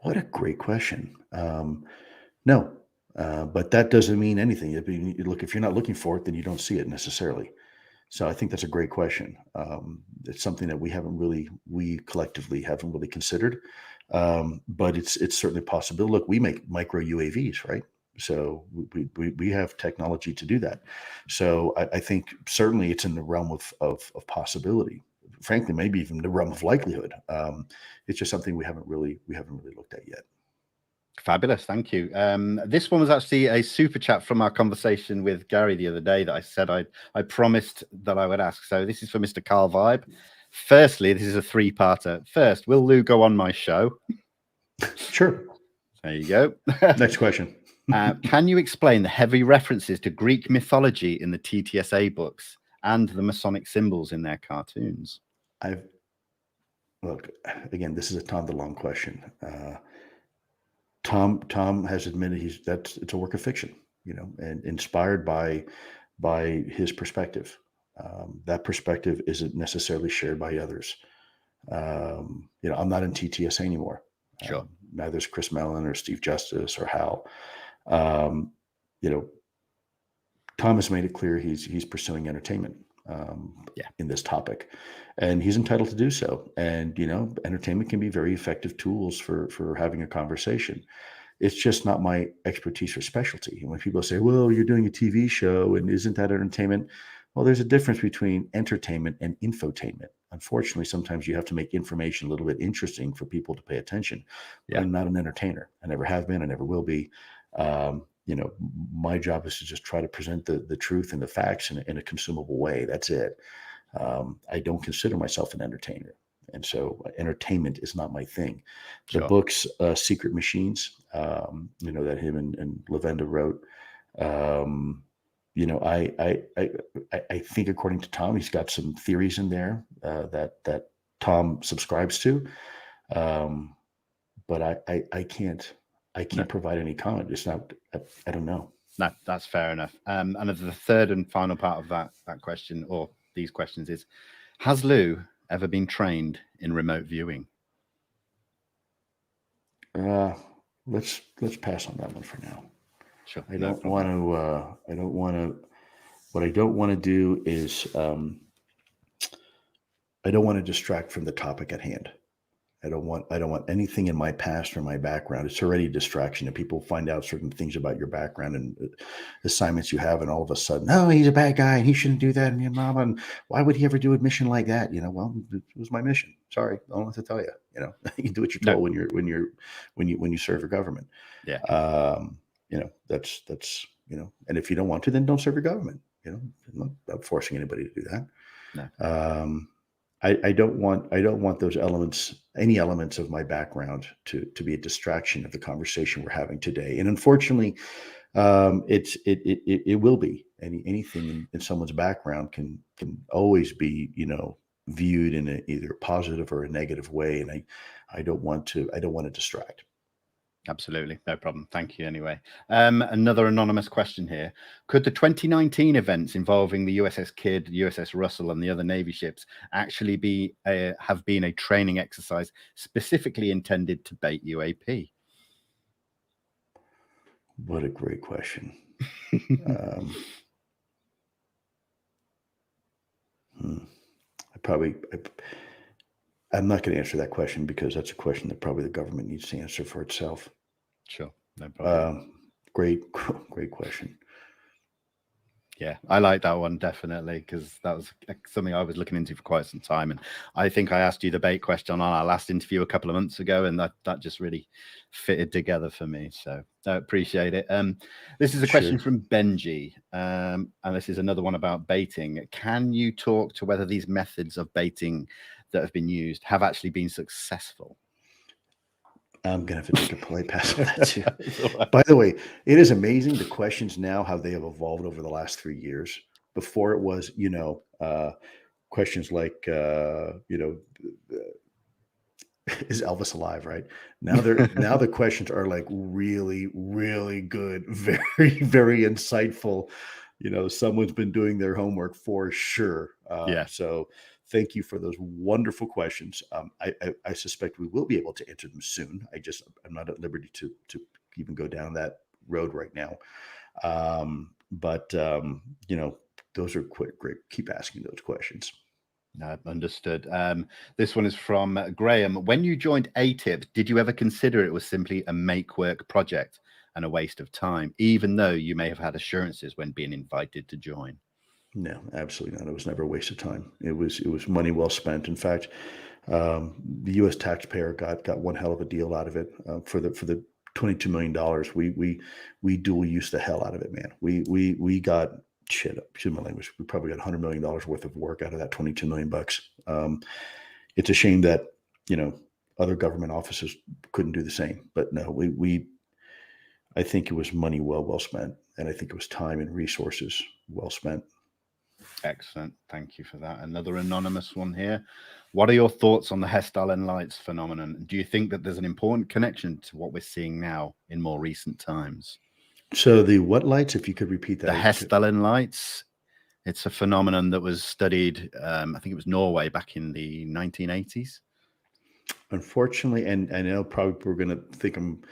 B: What a great question. No, but that doesn't mean anything. If you're not looking for it, then you don't see it necessarily. So I think that's a great question. It's something that we collectively haven't really considered, but it's certainly possible. Look, we make micro UAVs, right? So we have technology to do that. So I think certainly it's in the realm of possibility. Frankly, maybe even the realm of likelihood. It's just something we haven't really looked at yet.
A: Fabulous, thank you. This one was actually a super chat from our conversation with Gary the other day that I said I promised that I would ask. So this is for Mr. Carl Vibe. Firstly, this is a three-parter. First, will Lou go on my show?
B: Sure.
A: There you go.
B: Next question.
A: Can you explain the heavy references to Greek mythology in the TTSA books and the Masonic symbols in their cartoons?
B: Look, again, this is a Tom DeLong question. Tom has admitted it's a work of fiction, and inspired by his perspective. That perspective isn't necessarily shared by others. I'm not in TTSA anymore.
A: Sure.
B: Neither is Chris Mellon or Steve Justice or Hal. Tom has made it clear he's pursuing entertainment in this topic, and he's entitled to do so. And entertainment can be very effective tools for having a conversation. It's just not my expertise or specialty. And when people say, "Well, you're doing a TV show, and isn't that entertainment?" Well, there's a difference between entertainment and infotainment. Unfortunately, sometimes you have to make information a little bit interesting for people to pay attention. Yeah. I'm not an entertainer. I never have been. I never will be. My job is to just try to present the truth and the facts in a consumable way. That's it. I don't consider myself an entertainer. And so entertainment is not my thing. The books, Secret Machines, that him and Lavenda wrote, I think according to Tom, he's got some theories in there that Tom subscribes to. But I can't provide any comment. It's not, I don't know.
A: No, that's fair enough. And the third and final part of that question, or these questions, is: has Lou ever been trained in remote viewing?
B: Let's pass on that one for now.
A: Sure.
B: I don't want to. What I don't want to do is I don't want to distract from the topic at hand. I don't want anything in my past or my background. It's already a distraction. If people find out certain things about your background and assignments you have, and all of a sudden, oh, he's a bad guy and he shouldn't do that. And why would he ever do a mission like that? Well, it was my mission. Sorry, I don't know what to tell you. You can do what you're told when you serve your government.
A: Yeah.
B: That's and if you don't want to, then don't serve your government. I'm not forcing anybody to do that.
A: No.
B: I don't want those elements, any elements of my background to be a distraction of the conversation we're having today. And unfortunately, it will be. Anything in someone's background can always be, viewed in either a positive or a negative way. And I don't want to distract.
A: Absolutely. No problem. Thank you anyway. Another anonymous question here. Could the 2019 events involving the USS Kidd, USS Russell, and the other Navy ships actually have been a training exercise specifically intended to bait UAP?
B: What a great question. I'm not going to answer that question because that's a question that probably the government needs to answer for itself.
A: Sure, no problem.
B: Great question.
A: Yeah, I like that one definitely, because that was something I was looking into for quite some time, and I think I asked you the bait question on our last interview a couple of months ago, and that just really fitted together for me. So I appreciate it. This is a question
B: Sure.
A: from Benji, and this is another one about baiting. Can you talk to whether these methods of baiting that have been used have actually been successful?
B: I'm gonna have to take a polite pass on that too.
A: It's all right.
B: By the way, it is amazing the questions now, how they have evolved over the last 3 years. Before it was, questions like, is Elvis alive? Right now, the questions are like really, really good, very, very insightful. Someone's been doing their homework for sure.
A: Yeah.
B: So thank you for those wonderful questions. I suspect we will be able to answer them soon. I'm not at liberty to even go down that road right now. But those are great. Keep asking those questions.
A: No, understood. This one is from Graham. When you joined ATIP, did you ever consider it was simply a make work project and a waste of time, even though you may have had assurances when being invited to join?
B: No, absolutely not. It was never a waste of time. It was money well spent. In fact, the U.S. taxpayer got one hell of a deal out of it for the $22 million. We dual use the hell out of it, man. We got shit. Excuse my language. We probably got $100 million worth of work out of that 22 million bucks. It's a shame that other government offices couldn't do the same. But no, I think it was money well spent, and I think it was time and resources well spent.
A: Excellent. Thank you for that. Another anonymous one here. What are your thoughts on the Hestalin lights phenomenon? Do you think that there's an important connection to what we're seeing now in more recent times?
B: So the what lights? If you could repeat
A: The
B: that.
A: Hestalin lights. It's a phenomenon that was studied, I think it was Norway back in the 1980s.
B: Unfortunately, and I know probably we're going to think I'm,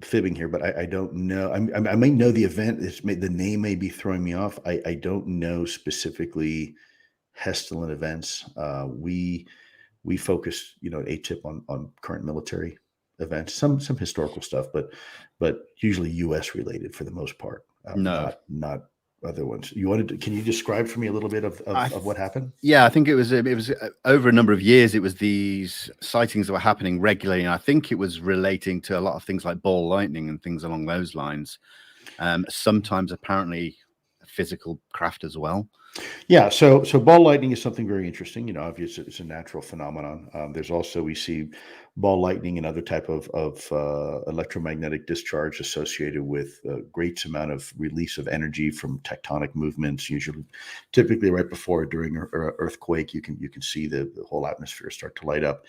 B: fibbing here, but I don't know. I might know the event. The name may be throwing me off. I don't know specifically Hestalin events. We focus, at ATIP on current military events, some historical stuff, but usually U.S. related for the most part.
A: No.
B: Not other ones. Can you describe for me a little bit of what happened?
A: Yeah, I think it was over a number of years. It was these sightings that were happening regularly, and I think it was relating to a lot of things like ball lightning and things along those lines. Sometimes apparently physical craft as well.
B: Yeah, so ball lightning is something very interesting. Obviously it's a natural phenomenon. There's also, we see ball lightning and other type of electromagnetic discharge associated with a great amount of release of energy from tectonic movements. Typically right before or during an earthquake, you can see the whole atmosphere start to light up.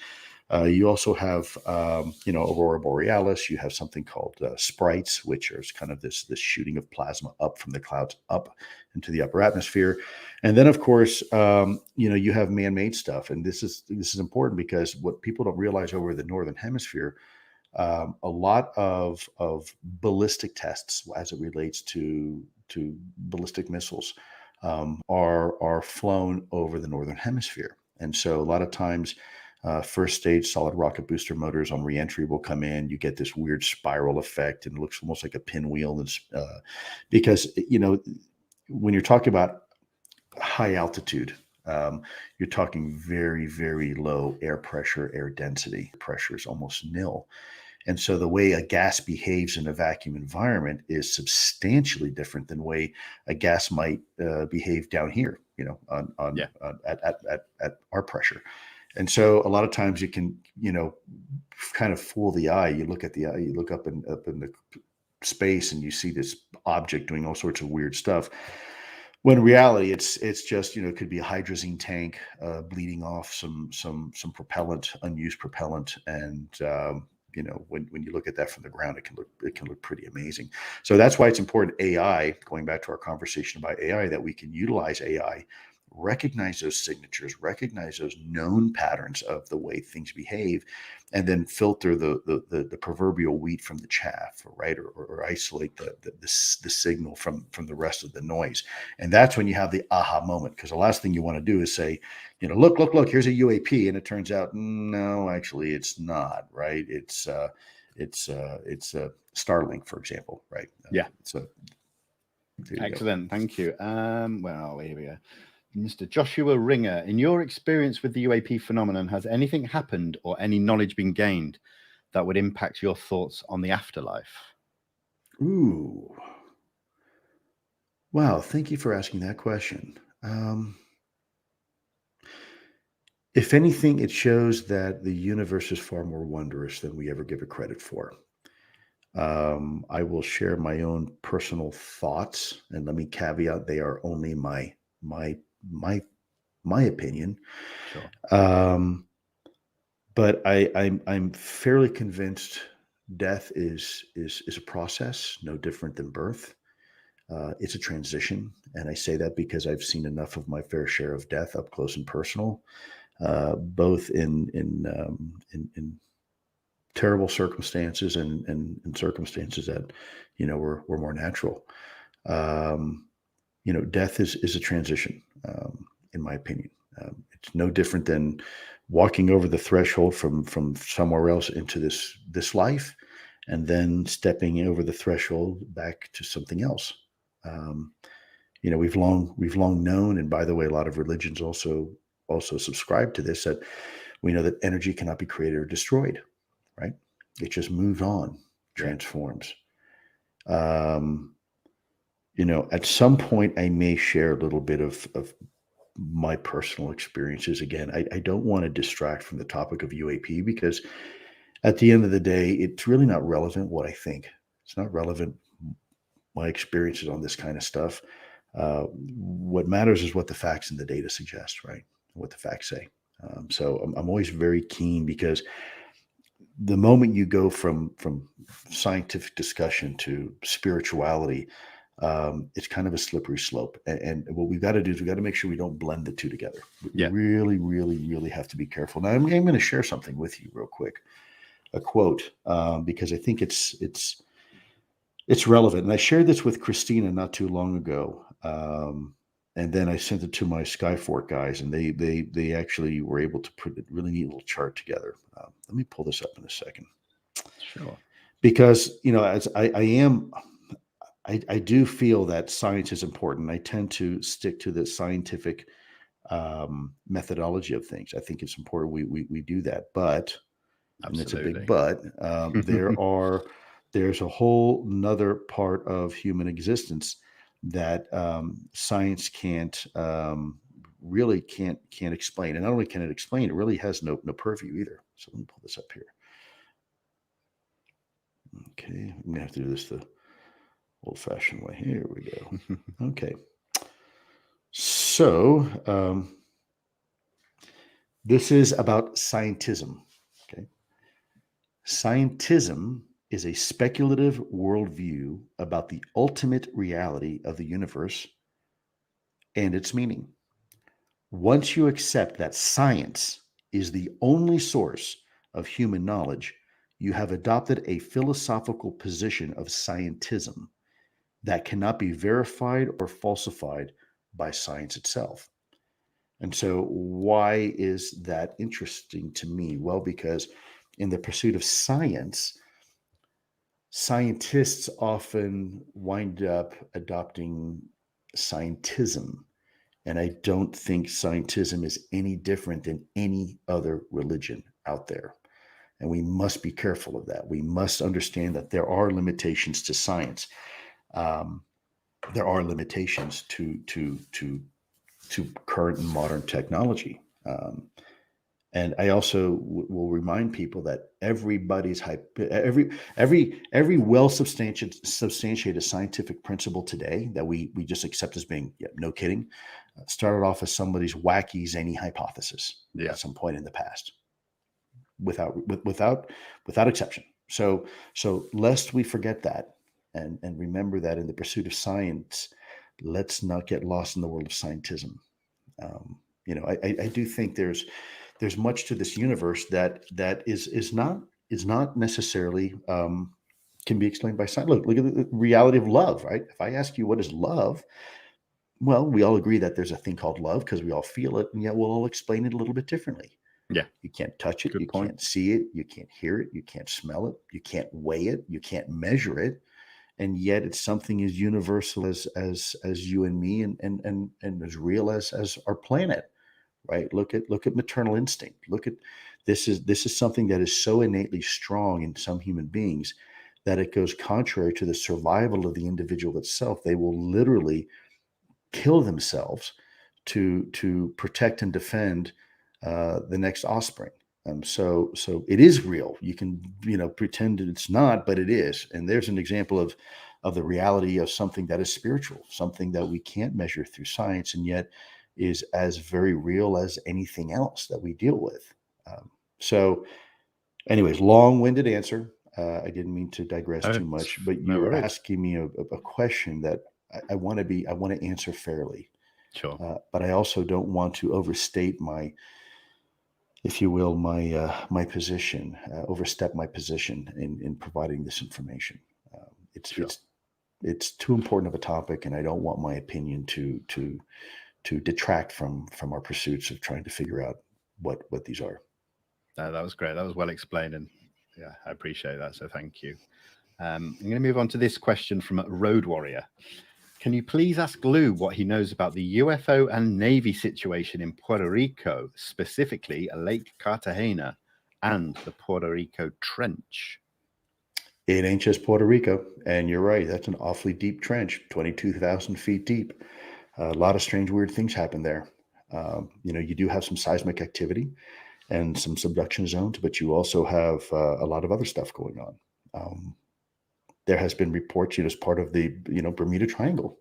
B: You also have, aurora borealis. You have something called sprites, which is kind of this shooting of plasma up from the clouds up into the upper atmosphere. And then, of course, you have man-made stuff. And this is important because what people don't realize over the Northern Hemisphere, a lot of ballistic tests as it relates to ballistic missiles are flown over the Northern Hemisphere. And so a lot of times, first stage solid rocket booster motors on reentry will come in. You get this weird spiral effect, and it looks almost like a pinwheel. And because when you're talking about high altitude, you're talking very, very low air pressure, air density. Pressure is almost nil. And so the way a gas behaves in a vacuum environment is substantially different than the way a gas might behave down here, at our pressure. And so a lot of times you can, kind of fool the eye. You look at the eye, you look up in the space, and you see this object doing all sorts of weird stuff. When in reality, it's just, it could be a hydrazine tank bleeding off some propellant, unused propellant, and when you look at that from the ground, it can look pretty amazing. So that's why it's important. AI, going back to our conversation about AI, that we can utilize AI, recognize those signatures, recognize those known patterns of the way things behave, and then filter the proverbial wheat from the chaff, right? Or isolate the signal from the rest of the noise. And that's when you have the aha moment, because the last thing you want to do is say, look, here's a UAP, and it turns out, no, actually it's not, right? It's Starlink, for example, right?
A: Yeah.
B: So There you go.
A: Excellent. Thank you. Well, here we go. Mr. Joshua Ringer, in your experience with the UAP phenomenon, has anything happened or any knowledge been gained that would impact your thoughts on the afterlife?
B: Ooh. Wow. Thank you for asking that question. If anything, it shows that the universe is far more wondrous than we ever give it credit for. I will share my own personal thoughts, and let me caveat they are only my opinion.
A: Sure.
B: But I'm fairly convinced death is a process, no different than birth. It's a transition, and I say that because I've seen enough of my fair share of death up close and personal, both in terrible circumstances and in circumstances that were more natural. Death is a transition, in my opinion. It's no different than walking over the threshold from somewhere else into this life, and then stepping over the threshold back to something else. We've long known, and by the way, a lot of religions also subscribe to this, that we know that energy cannot be created or destroyed, right? It just moves on, transforms. At some point I may share a little bit of my personal experiences. Again, I don't want to distract from the topic of UAP, because at the end of the day, it's really not relevant what I think. It's not relevant my experiences on this kind of stuff. What matters is what the facts and the data suggest, right? What the facts say. So I'm always very keen, because the moment you go from scientific discussion to spirituality, it's kind of a slippery slope. And what we've got to do is we've got to make sure we don't blend the two together. We really, really, really have to be careful. Now, I'm going to share something with you real quick, a quote, because I think it's relevant. And I shared this with Christina not too long ago. And then I sent it to my Skyfork guys, and they actually were able to put a really neat little chart together. Let me pull this up in a second.
A: Sure.
B: Because, as I do feel that science is important. I tend to stick to the scientific methodology of things. I think it's important we do that. But, and it's a big but, there's a whole nother part of human existence that science really can't explain. And not only can it explain, it really has no purview either. So let me pull this up here. Okay, I'm gonna have to do this the old-fashioned way. Here we go. Okay. So this is about scientism. Okay. Scientism is a speculative worldview about the ultimate reality of the universe and its meaning. Once you accept that science is the only source of human knowledge, you have adopted a philosophical position of scientism that cannot be verified or falsified by science itself. And so why is that interesting to me? Well, because in the pursuit of science, scientists often wind up adopting scientism. And I don't think scientism is any different than any other religion out there. And we must be careful of that. We must understand that there are limitations to science. There are limitations to current and modern technology. And I also will remind people that everybody's every well substantiated scientific principle today that we just accept as being no kidding started off as somebody's wacky zany hypothesis at some point in the past, without exception. So lest we forget that, and remember that in the pursuit of science, let's not get lost in the world of scientism. I do think there's much to this universe that is not necessarily can be explained by science. Look at the reality of love, right? If I ask you what is love, well, we all agree that there's a thing called love because we all feel it, and yet we'll all explain it a little bit differently.
A: Yeah,
B: you can't touch it, can't see it, you can't hear it, you can't smell it, you can't weigh it, you can't measure it, and yet it's something as universal as you and me, and as real as our planet, right? Look at maternal instinct. Look at this is something that is so innately strong in some human beings that it goes contrary to the survival of the individual itself. They will literally kill themselves to protect and defend the next offspring. So it is real. You can pretend that it's not, but it is. And there's an example of the reality of something that is spiritual, something that we can't measure through science, and yet is as very real as anything else that we deal with. So, anyways, long-winded answer. I didn't mean to digress too much, but
A: No
B: you were
A: worries.
B: asking me a question that I want to answer fairly.
A: Sure.
B: But I also don't want to overstate my, if you will, my position, overstep my position in providing this information.
A: Sure.
B: It's too important of a topic, and I don't want my opinion to detract from our pursuits of trying to figure out what these are.
A: That was great. That was well explained, and yeah, I appreciate that. So thank you. I'm going to move on to this question from Road Warrior. Can you please ask Lou what he knows about the UFO and Navy situation in Puerto Rico, specifically Lake Cartagena and the Puerto Rico Trench?
B: It ain't just Puerto Rico, and you're right. That's an awfully deep trench, 22,000 feet deep. A lot of strange, weird things happen there. You do have some seismic activity and some subduction zones, but you also have a lot of other stuff going on. There has been reports, as part of the, Bermuda Triangle.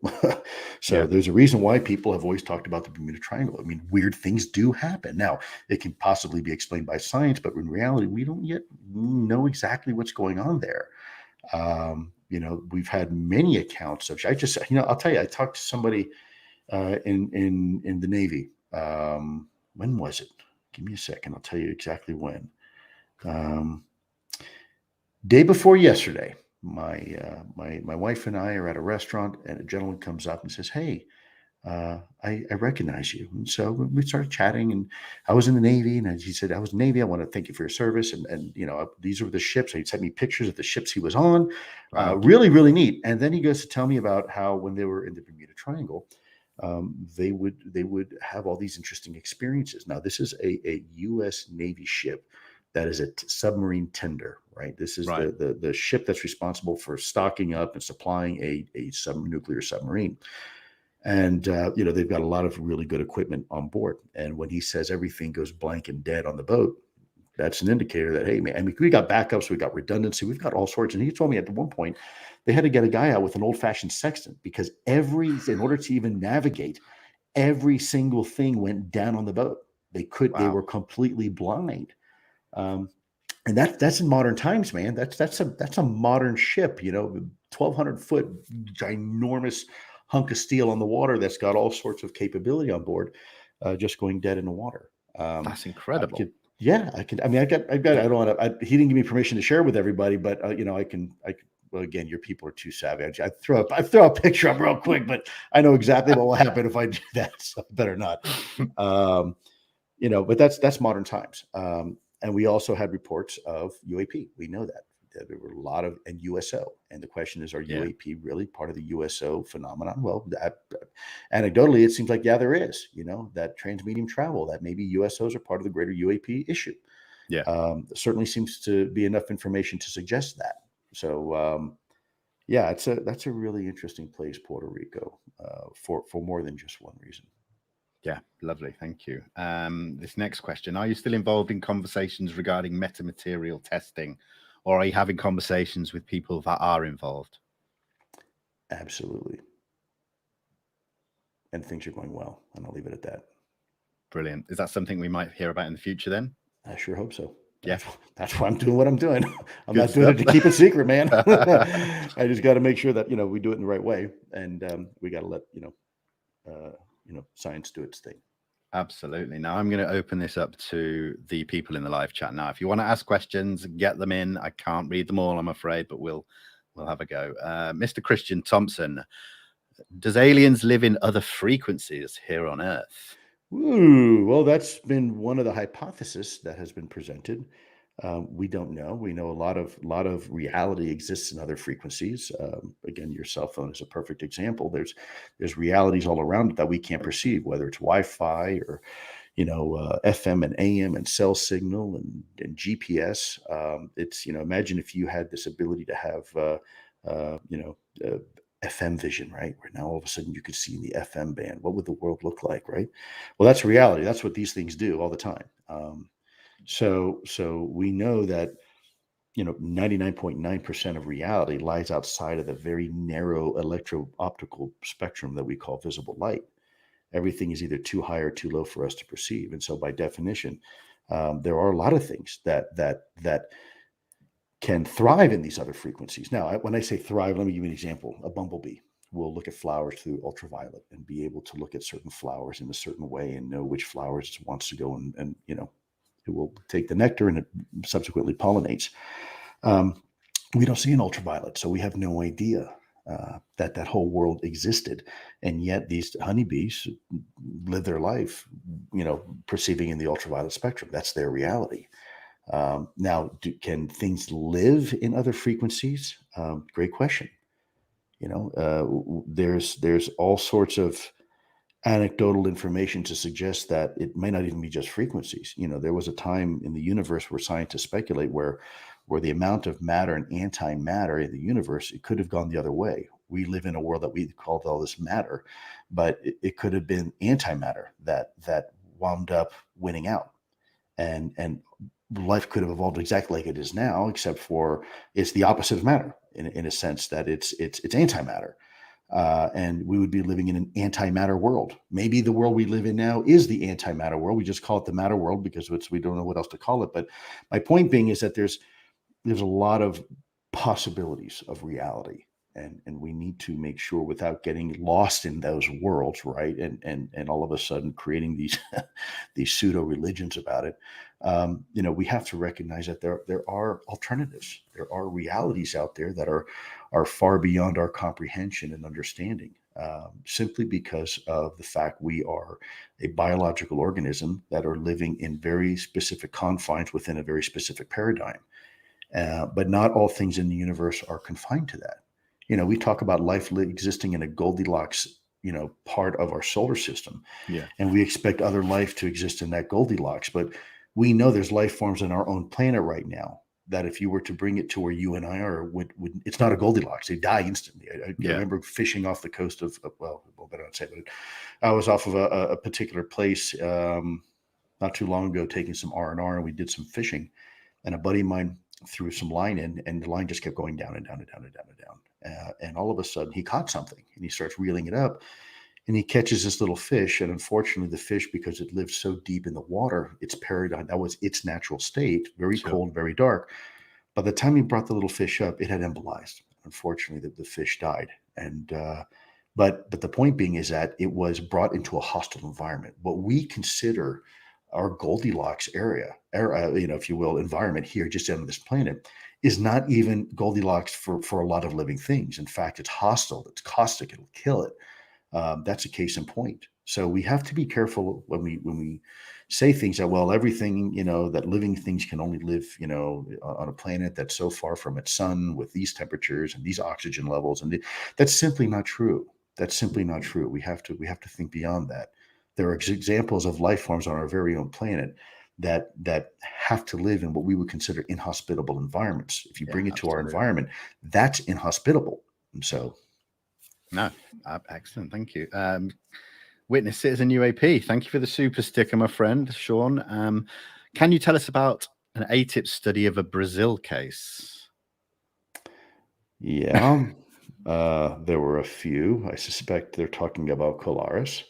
B: So there's a reason why people have always talked about the Bermuda Triangle. I mean, weird things do happen. Now, it can possibly be explained by science, but in reality, we don't yet know exactly what's going on there. We've had many accounts of, I'll tell you, I talked to somebody in the Navy. When was it? Give me a second. I'll tell you exactly when. Day before yesterday, my wife and I are at a restaurant, and a gentleman comes up and says, "Hey, I recognize you." And so we started chatting, and I was in the Navy, and he said, "I was in the Navy. I want to thank you for your service." And these were the ships. He sent me pictures of the ships he was on.
A: Wow.
B: Really, really neat. And then he goes to tell me about how when they were in the Bermuda Triangle, they would have all these interesting experiences. Now, this is a U.S. Navy ship that is a submarine tender, right? This is
A: Right.
B: the ship that's responsible for stocking up and supplying a nuclear submarine. And they've got a lot of really good equipment on board. And when he says everything goes blank and dead on the boat, that's an indicator that, hey, man, I mean, we got backups, we got redundancy, we've got all sorts. And he told me at one point they had to get a guy out with an old-fashioned sextant because in order to even navigate, every single thing went down on the boat. They were completely blind. And that's in modern times, man. That's a modern ship, 1,200 foot ginormous hunk of steel on the water that's got all sorts of capability on board, just going dead in the water.
A: That's incredible.
B: I could. I mean, I don't want to. He didn't give me permission to share with everybody, but I can. Well, again, your people are too savvy. I throw a picture up real quick, but I know exactly what will happen if I do that. So I better not. But that's modern times. And we also had reports of UAP. We know that there were a lot of, and USO. And the question is, are UAP really part of the USO phenomenon? Well, anecdotally, it seems like, there is, that transmedium travel, that maybe USOs are part of the greater UAP issue.
A: Yeah.
B: Certainly seems to be enough information to suggest that. So, that's a really interesting place, Puerto Rico, for more than just one reason.
A: Yeah, lovely. Thank you. This next question, are you still involved in conversations regarding metamaterial testing, or are you having conversations with people that are involved?
B: Absolutely. And things are going well, and I'll leave it at that.
A: Brilliant. Is that something we might hear about in the future then?
B: I sure hope so.
A: Yeah.
B: That's why I'm doing what I'm doing. I'm not doing it to keep it secret, man. I just got to make sure that, we do it in the right way. And we got to let, science do its thing.
A: Absolutely. Now I'm going to open this up to the people in the live chat. Now, if you want to ask questions, get them in. I can't read them all, I'm afraid, but we'll have a go. Mr. Christian Thompson, does aliens live in other frequencies here on Earth?
B: Ooh, well, that's been one of the hypotheses that has been presented. We don't know. We know a lot of reality exists in other frequencies. Again, your cell phone is a perfect example. There's realities all around it that we can't perceive, whether it's Wi-Fi or FM and AM and cell signal and GPS. It's imagine if you had this ability to have FM vision, right? Where now all of a sudden you could see in the FM band. What would the world look like, right? Well, that's reality. That's what these things do all the time. So we know that 99.9% of reality lies outside of the very narrow electro-optical spectrum that we call visible light. Everything is either too high or too low for us to perceive, and so by definition, there are a lot of things that can thrive in these other frequencies. Now, when I say thrive, let me give you an example. A bumblebee will look at flowers through ultraviolet and be able to look at certain flowers in a certain way and know which flowers it wants to go and it will take the nectar and it subsequently pollinates. We don't see an ultraviolet, so we have no idea that whole world existed. And yet these honeybees live their life, perceiving in the ultraviolet spectrum. That's their reality. Now, can things live in other frequencies? Great question. There's all sorts of anecdotal information to suggest that it may not even be just frequencies. There was a time in the universe where scientists speculate where the amount of matter and antimatter in the universe, it could have gone the other way. We live in a world that we call all this matter, but it could have been antimatter that wound up winning out. And life could have evolved exactly like it is now, except for it's the opposite of matter in a sense that it's antimatter. And we would be living in an antimatter world. Maybe the world we live in now is the antimatter world. We just call it the matter world because we don't know what else to call it. But my point being is that there's a lot of possibilities of reality, and we need to make sure, without getting lost in those worlds, right? And all of a sudden creating these these pseudo religions about it. We have to recognize that there are alternatives. There are realities out there that are far beyond our comprehension and understanding, simply because of the fact we are a biological organism that are living in very specific confines within a very specific paradigm. But not all things in the universe are confined to that. We talk about life existing in a Goldilocks, part of our solar system.
A: Yeah.
B: And we expect other life to exist in that Goldilocks. But we know there's life forms on our own planet right now that if you were to bring it to where you and I are, would it's not a Goldilocks. They die instantly. I remember fishing off the coast of, well, better not say, but I was off of a particular place not too long ago, taking some R&R, and we did some fishing. And a buddy of mine threw some line in, and the line just kept going down and down and down and down and down. And all of a sudden, he caught something, and he starts reeling it up. And he catches this little fish, and unfortunately, the fish, because it lived so deep in the water, its paradigm, that was its natural state, very cold, very dark. By the time he brought the little fish up, it had embolized. Unfortunately, the fish died. And but the point being is that it was brought into a hostile environment. What we consider our Goldilocks area, if you will, environment here, just on this planet, is not even Goldilocks for a lot of living things. In fact, it's hostile, it's caustic, it'll kill it. That's a case in point. So we have to be careful when we say things that, well, everything, that living things can only live, on a planet that's so far from its sun with these temperatures and these oxygen levels. And that's simply not true. That's simply not true. We have to think beyond that. There are examples of life forms on our very own planet that have to live in what we would consider inhospitable environments. If you bring it to our environment, that's inhospitable. And so.
A: No, excellent. Thank you. Witness Citizen UAP, thank you for the super sticker, my friend, Sean. Can you tell us about an ATIP study of a Brazil case?
B: Yeah, there were a few. I suspect they're talking about Colares.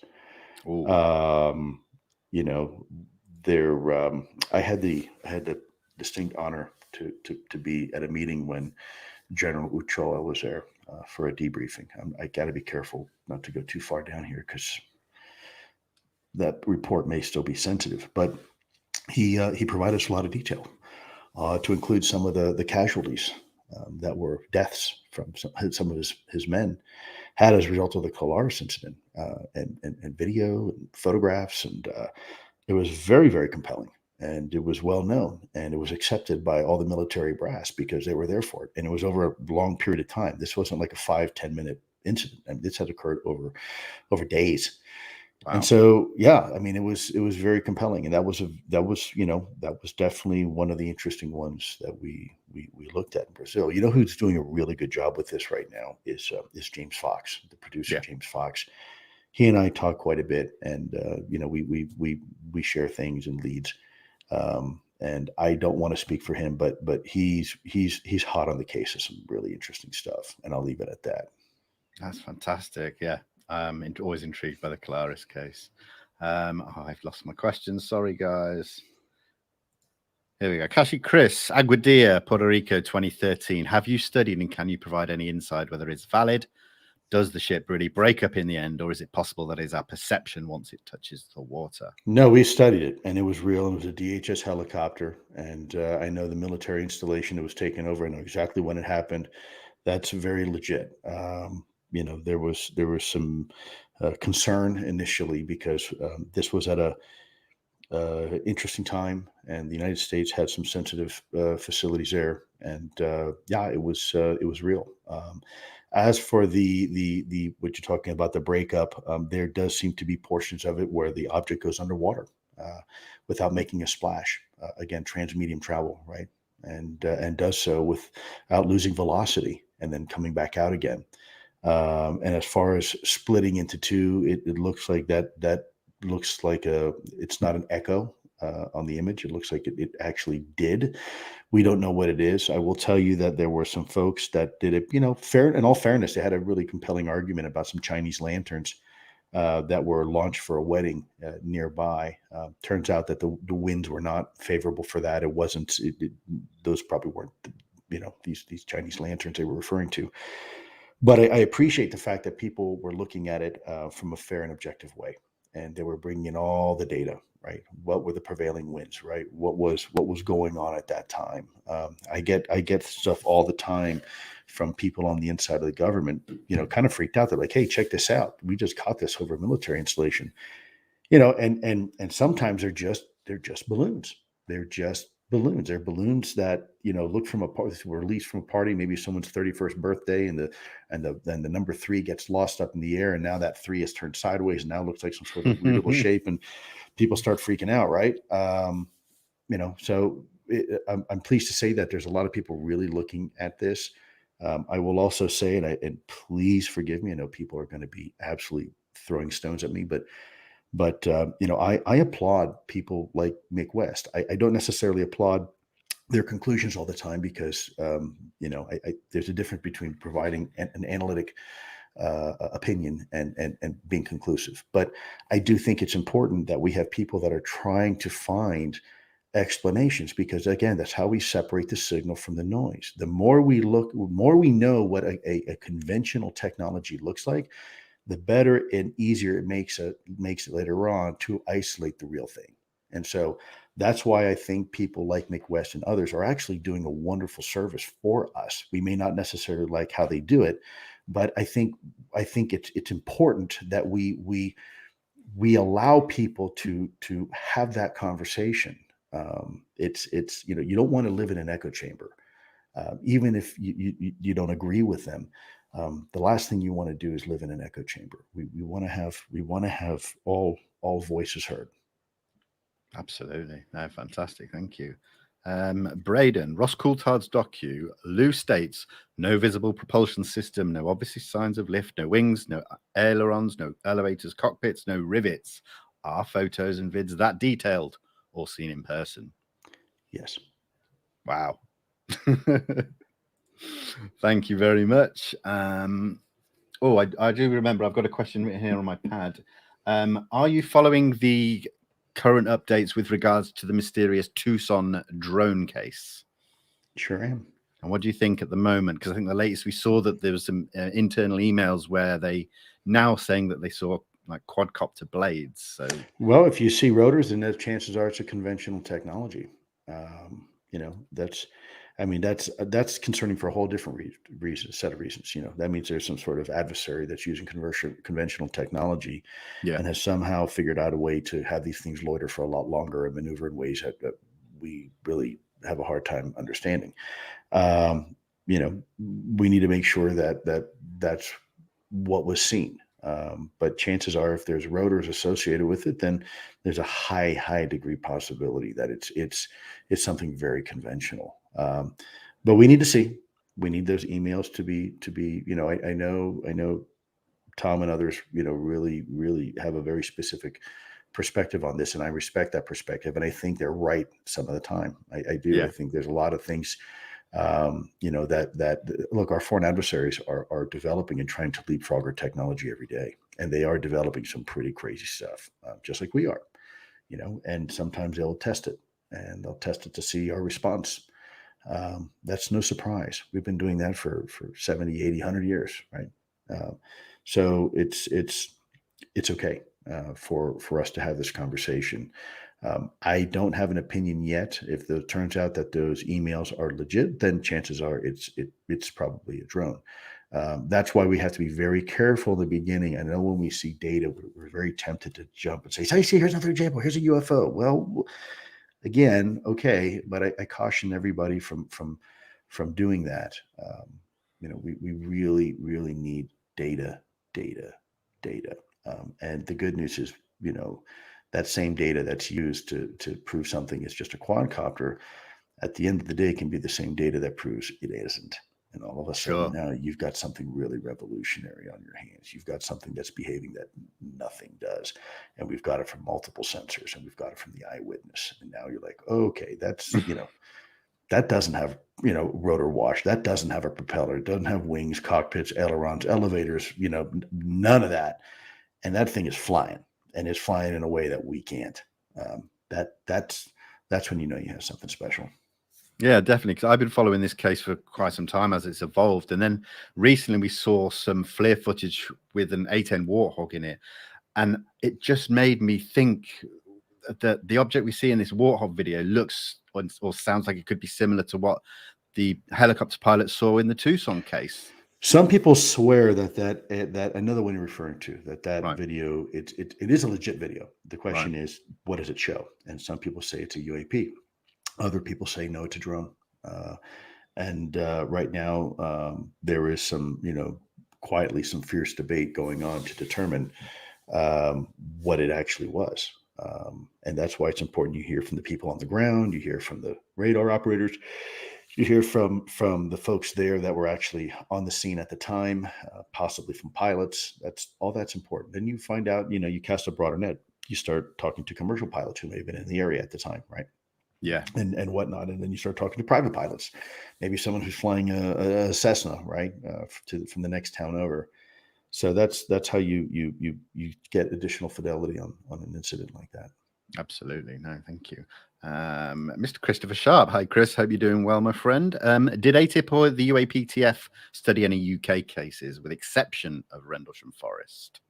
B: I had the distinct honor to be at a meeting when General Uchoa was there for a debriefing. I got to be careful not to go too far down here because that report may still be sensitive. But he provided us a lot of detail to include some of the casualties that were deaths from some of his men had as a result of the Colares incident, and video and photographs, and it was very, very compelling. and it was well known, and it was accepted by all the military brass because they were there for it. And it was over a long period of time. This wasn't like a 5-10 minute incident. I mean, this had occurred over days.
A: Wow.
B: And so, yeah, I mean, it was very compelling, and that was definitely one of the interesting ones that we looked at in Brazil. You know, who's doing a really good job with this right now is James Fox, the producer.
A: Yeah.
B: James Fox. He and I talk quite a bit, and you know, we share things and leads. And I don't want to speak for him, but he's hot on the case of some really interesting stuff, and I'll leave it at that.
A: That's fantastic. Yeah. Always intrigued by the Claris case. I've lost my questions. Sorry, guys. Here we go. Kashi Chris, Aguadilla, Puerto Rico, 2013. Have you studied and can you provide any insight whether it's valid? Does the ship really break up in the end, or is it possible that is our perception once it touches the water?
B: No, we studied it, and it was real. It was a DHS helicopter, and I know the military installation that was taken over. I know exactly when it happened. That's very legit. You know, there was some concern initially because this was at a interesting time, and the United States had some sensitive facilities there, and yeah, it was real. As for the what you're talking about, the breakup, there does seem to be portions of it where the object goes underwater without making a splash. Again, transmedium travel, right? And does so without losing velocity and then coming back out again. And as far as splitting into two, it looks like that looks like it's not an echo on the image. It looks like it actually did. We don't know what it is. I will tell you that there were some folks that did it, you know, in all fairness, they had a really compelling argument about some Chinese lanterns that were launched for a wedding nearby. Turns out that the winds were not favorable for that. It wasn't, those probably weren't, you know, these Chinese lanterns they were referring to. But I appreciate the fact that people were looking at it from a fair and objective way. And they were bringing in all the data, right? What were the prevailing winds, right? What was going on at that time? I get stuff all the time from people on the inside of the government, you know, kind of freaked out. They're like, "Hey, check this out. We just caught this over a military installation," you know. And sometimes they're just balloons. They're just balloons. They're balloons that, you know, look from a party, were released from a party, maybe someone's 31st birthday, and the number 3 gets lost up in the air, and now that 3 is turned sideways and now looks like some sort of readable shape, and people start freaking out, right? You know, so I'm pleased to say that there's a lot of people really looking at this. I will also say, and please forgive me, I know people are going to be absolutely throwing stones at me, but you know, I applaud people like Mick West. I don't necessarily applaud their conclusions all the time because, you know, there's a difference between providing an analytic opinion and being conclusive. But I do think it's important that we have people that are trying to find explanations, because again, that's how we separate the signal from the noise. The more we look, the more we know what a conventional technology looks like, the better and easier it makes it later on to isolate the real thing. And so that's why I think people like Mick West and others are actually doing a wonderful service for us. We may not necessarily like how they do it, but I think it's important that we allow people to have that conversation. It's you know, you don't want to live in an echo chamber, even if you don't agree with them. The last thing you want to do is live in an echo chamber. We want to have all voices heard.
A: Absolutely. No, fantastic. Thank you. Braden, Ross Coulthard's docu, Lue states, no visible propulsion system, no obvious signs of lift, no wings, no ailerons, no elevators, cockpits, no rivets. Are photos and vids that detailed or seen in person?
B: Yes.
A: Wow. Thank you very much. Oh, I do remember, I've got a question written here on my pad. Are you following the current updates with regards to the mysterious Tucson drone case?
B: Sure am.
A: And what do you think at the moment? Because I think the latest we saw that there was some internal emails where they now saying that they saw like quadcopter blades. So,
B: well, if you see rotors, then the chances are it's a conventional technology. You know, that's I mean, that's concerning for a whole different reason, set of reasons. That means there's some sort of adversary that's using conventional technology
A: Yeah.
B: and has somehow figured out a way to have these things loiter for a lot longer and maneuver in ways that we really have a hard time understanding. Um, we need to make sure that's what was seen. But chances are, if there's rotors associated with it, then there's a high degree possibility that it's something very conventional. But we need to see. We need those emails to be. I know Tom and others, really have a very specific perspective on this, and I respect that perspective, and I think they're right some of the time. I do.
A: Yeah.
B: I think there's a lot of things that look, our foreign adversaries are developing and trying to leapfrog our technology every day, and they are developing some pretty crazy stuff, just like we are. And sometimes they'll test it, and they'll test it to see our response. That's no surprise. We've been doing that for 70, 80, 100 years, right? So it's okay for us to have this conversation. I don't have an opinion yet. If it turns out that those emails are legit, then chances are it's probably a drone. That's why we have to be very careful in the beginning. I know when we see data, we're very tempted to jump and say, "See, here's another example. Here's a UFO." Well, again, okay, but I caution everybody from doing that. We really need data, data, data. And the good news is, that same data that's used to prove something is just a quadcopter, at the end of the day, can be the same data that proves it isn't. And all of a sudden now you've got something really revolutionary on your hands. You've got something that's behaving that nothing does. And we've got it from multiple sensors, and we've got it from the eyewitness. And now you're like, okay, that's, that doesn't have, rotor wash. That doesn't have a propeller. It doesn't have wings, cockpits, ailerons, elevators, none of that. And that thing is flying, and it's flying in a way that we can't. That's when you have something special.
A: Yeah, definitely. Because I've been following this case for quite some time as it's evolved. And then recently we saw some FLIR footage with an A10 Warthog in it. And it just made me think that the object we see in this Warthog video looks or sounds like it could be similar to what the helicopter pilot saw in the Tucson case.
B: Some people swear that I know the one you're referring to, that
A: Right.
B: video, it is a legit video. The question is, what does it show? And some people say it's a UAP. Other people say, no, it's a drone. And right now, there is some, quietly some fierce debate going on to determine what it actually was. And that's why it's important you hear from the people on the ground, you hear from the radar operators, you hear from the folks there that were actually on the scene at the time, possibly from pilots. That's important. Then you find out, you cast a broader net. You start talking to commercial pilots who may have been in the area at the time, right?
A: Yeah.
B: And whatnot. And then you start talking to private pilots, maybe someone who's flying a Cessna, right, from the next town over. So that's how you get additional fidelity on an incident like that.
A: Absolutely. No, thank you. Mr. Christopher Sharp. Hi, Chris. Hope you're doing well, my friend. Did ATIP or the UAPTF study any UK cases, with exception of Rendlesham Forest?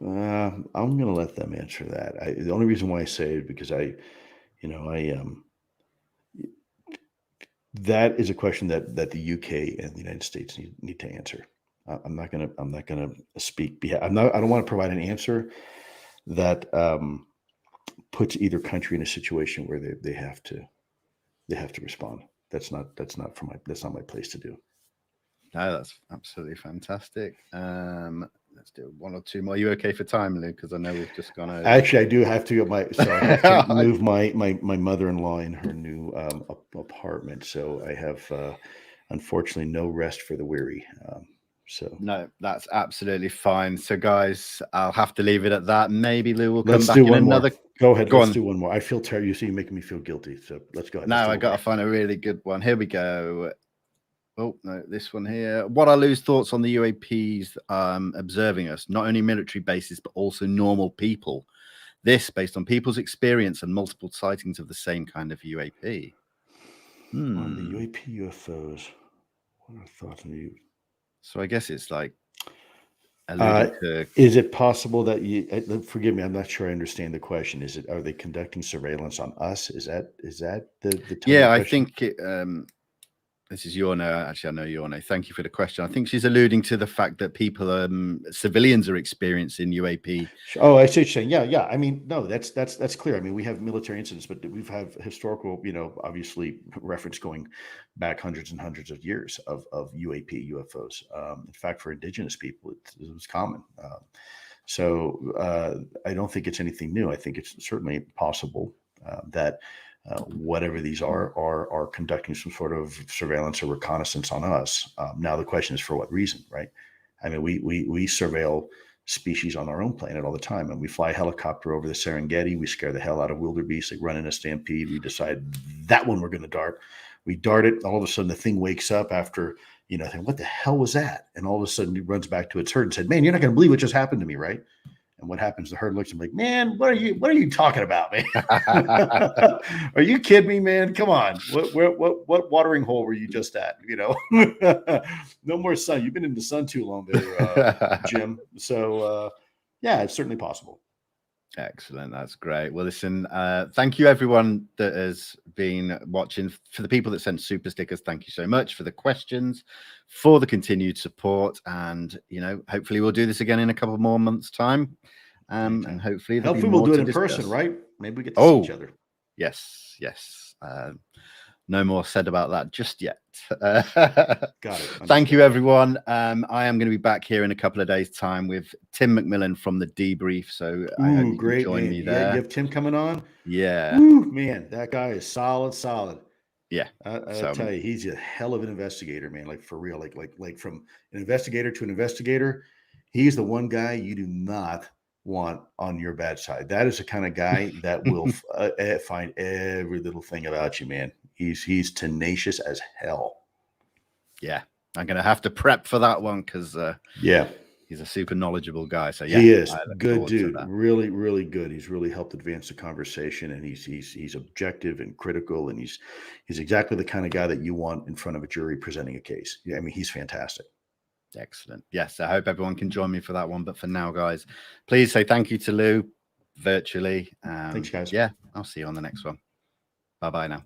B: I'm going to let them answer that. The only reason why I say it because that is a question that the UK and the United States need to answer. I'm not gonna speak. I don't want to provide an answer that puts either country in a situation where they have to respond. That's not my place to do.
A: No, that's absolutely fantastic. Let's do one or two more. Are you okay for time, Lou? Because I know we've just gone over.
B: Actually, I do have to I have to move my mother-in-law in her new apartment, so I have unfortunately no rest for the weary. So
A: no, that's absolutely fine. So, guys, I'll have to leave it at that. Maybe Lou will
B: let's
A: come back
B: do
A: in
B: one
A: another.
B: more. Go ahead.
A: Go
B: Let's
A: on.
B: do one more. I feel terrible. You see, you're making me feel guilty. So let's go ahead.
A: No, I got to find a really good one. Here we go. Oh, no, this one here. What are Lou's thoughts on the UAPs observing us? Not only military bases, but also normal people. This based on people's experience and multiple sightings of the same kind of UAP.
B: On the UAP UFOs, what are thoughts on you?
A: So I guess it's like alluding to.
B: Is it possible that forgive me, I'm not sure I understand the question. Are they conducting surveillance on us? Is that the tone of
A: Yeah,
B: the
A: I
B: question?
A: think this is Yorno. Actually, I know Yorno. Thank you for the question. I think she's alluding to the fact that people, civilians, are experiencing UAP.
B: Oh, I see what you're saying. Yeah. I mean, no, that's clear. I mean, we have military incidents, but we've have historical, obviously reference going back hundreds and hundreds of years of UAP, UFOs. In fact, for indigenous people, it was common. So I don't think it's anything new. I think it's certainly possible that whatever these are conducting some sort of surveillance or reconnaissance on us. Now the question is for what reason, right? I mean, we surveil species on our own planet all the time, and we fly a helicopter over the Serengeti. We scare the hell out of wildebeest. They run in a stampede. We decide that one we're going to dart. We dart it. All of a sudden, the thing wakes up after think, what the hell was that? And all of a sudden, it runs back to its herd and said, "Man, you're not going to believe what just happened to me, right?" And what happens? The herd looks at him like, "Man, what are you talking about, man? Are you kidding me, man? Come on. What watering hole were you just at? No more sun. You've been in the sun too long there, Jim." So, yeah, it's certainly possible.
A: Excellent. That's great. Well, listen, thank you everyone that has been watching. For the people that sent super stickers, thank you so much for the questions, for the continued support. And, hopefully we'll do this again in a couple more months' time. And hopefully
B: we'll do it in person, right? Maybe we get to see each other.
A: Yes. No more said about that just yet.
B: Got it.
A: Thank you, everyone. I am going to be back here in a couple of days' time with Tim McMillan from the Debrief. So I hope you can join me there.
B: Yeah, you have Tim coming on.
A: Yeah.
B: Ooh, man, that guy is solid.
A: Yeah.
B: I tell you, he's a hell of an investigator, man. Like for real, like from an investigator to an investigator, he's the one guy you do not want on your bad side. That is the kind of guy that will find every little thing about you, man. He's tenacious as hell.
A: Yeah, I'm gonna have to prep for that one because he's a super knowledgeable guy. So yeah,
B: he is good dude. Really, really good. He's really helped advance the conversation, and he's objective and critical, and he's exactly the kind of guy that you want in front of a jury presenting a case. Yeah, I mean, he's fantastic.
A: Excellent. Yes, I hope everyone can join me for that one. But for now, guys, please say thank you to Lou virtually.
B: Thanks, guys.
A: Yeah, I'll see you on the next one. Bye-bye now.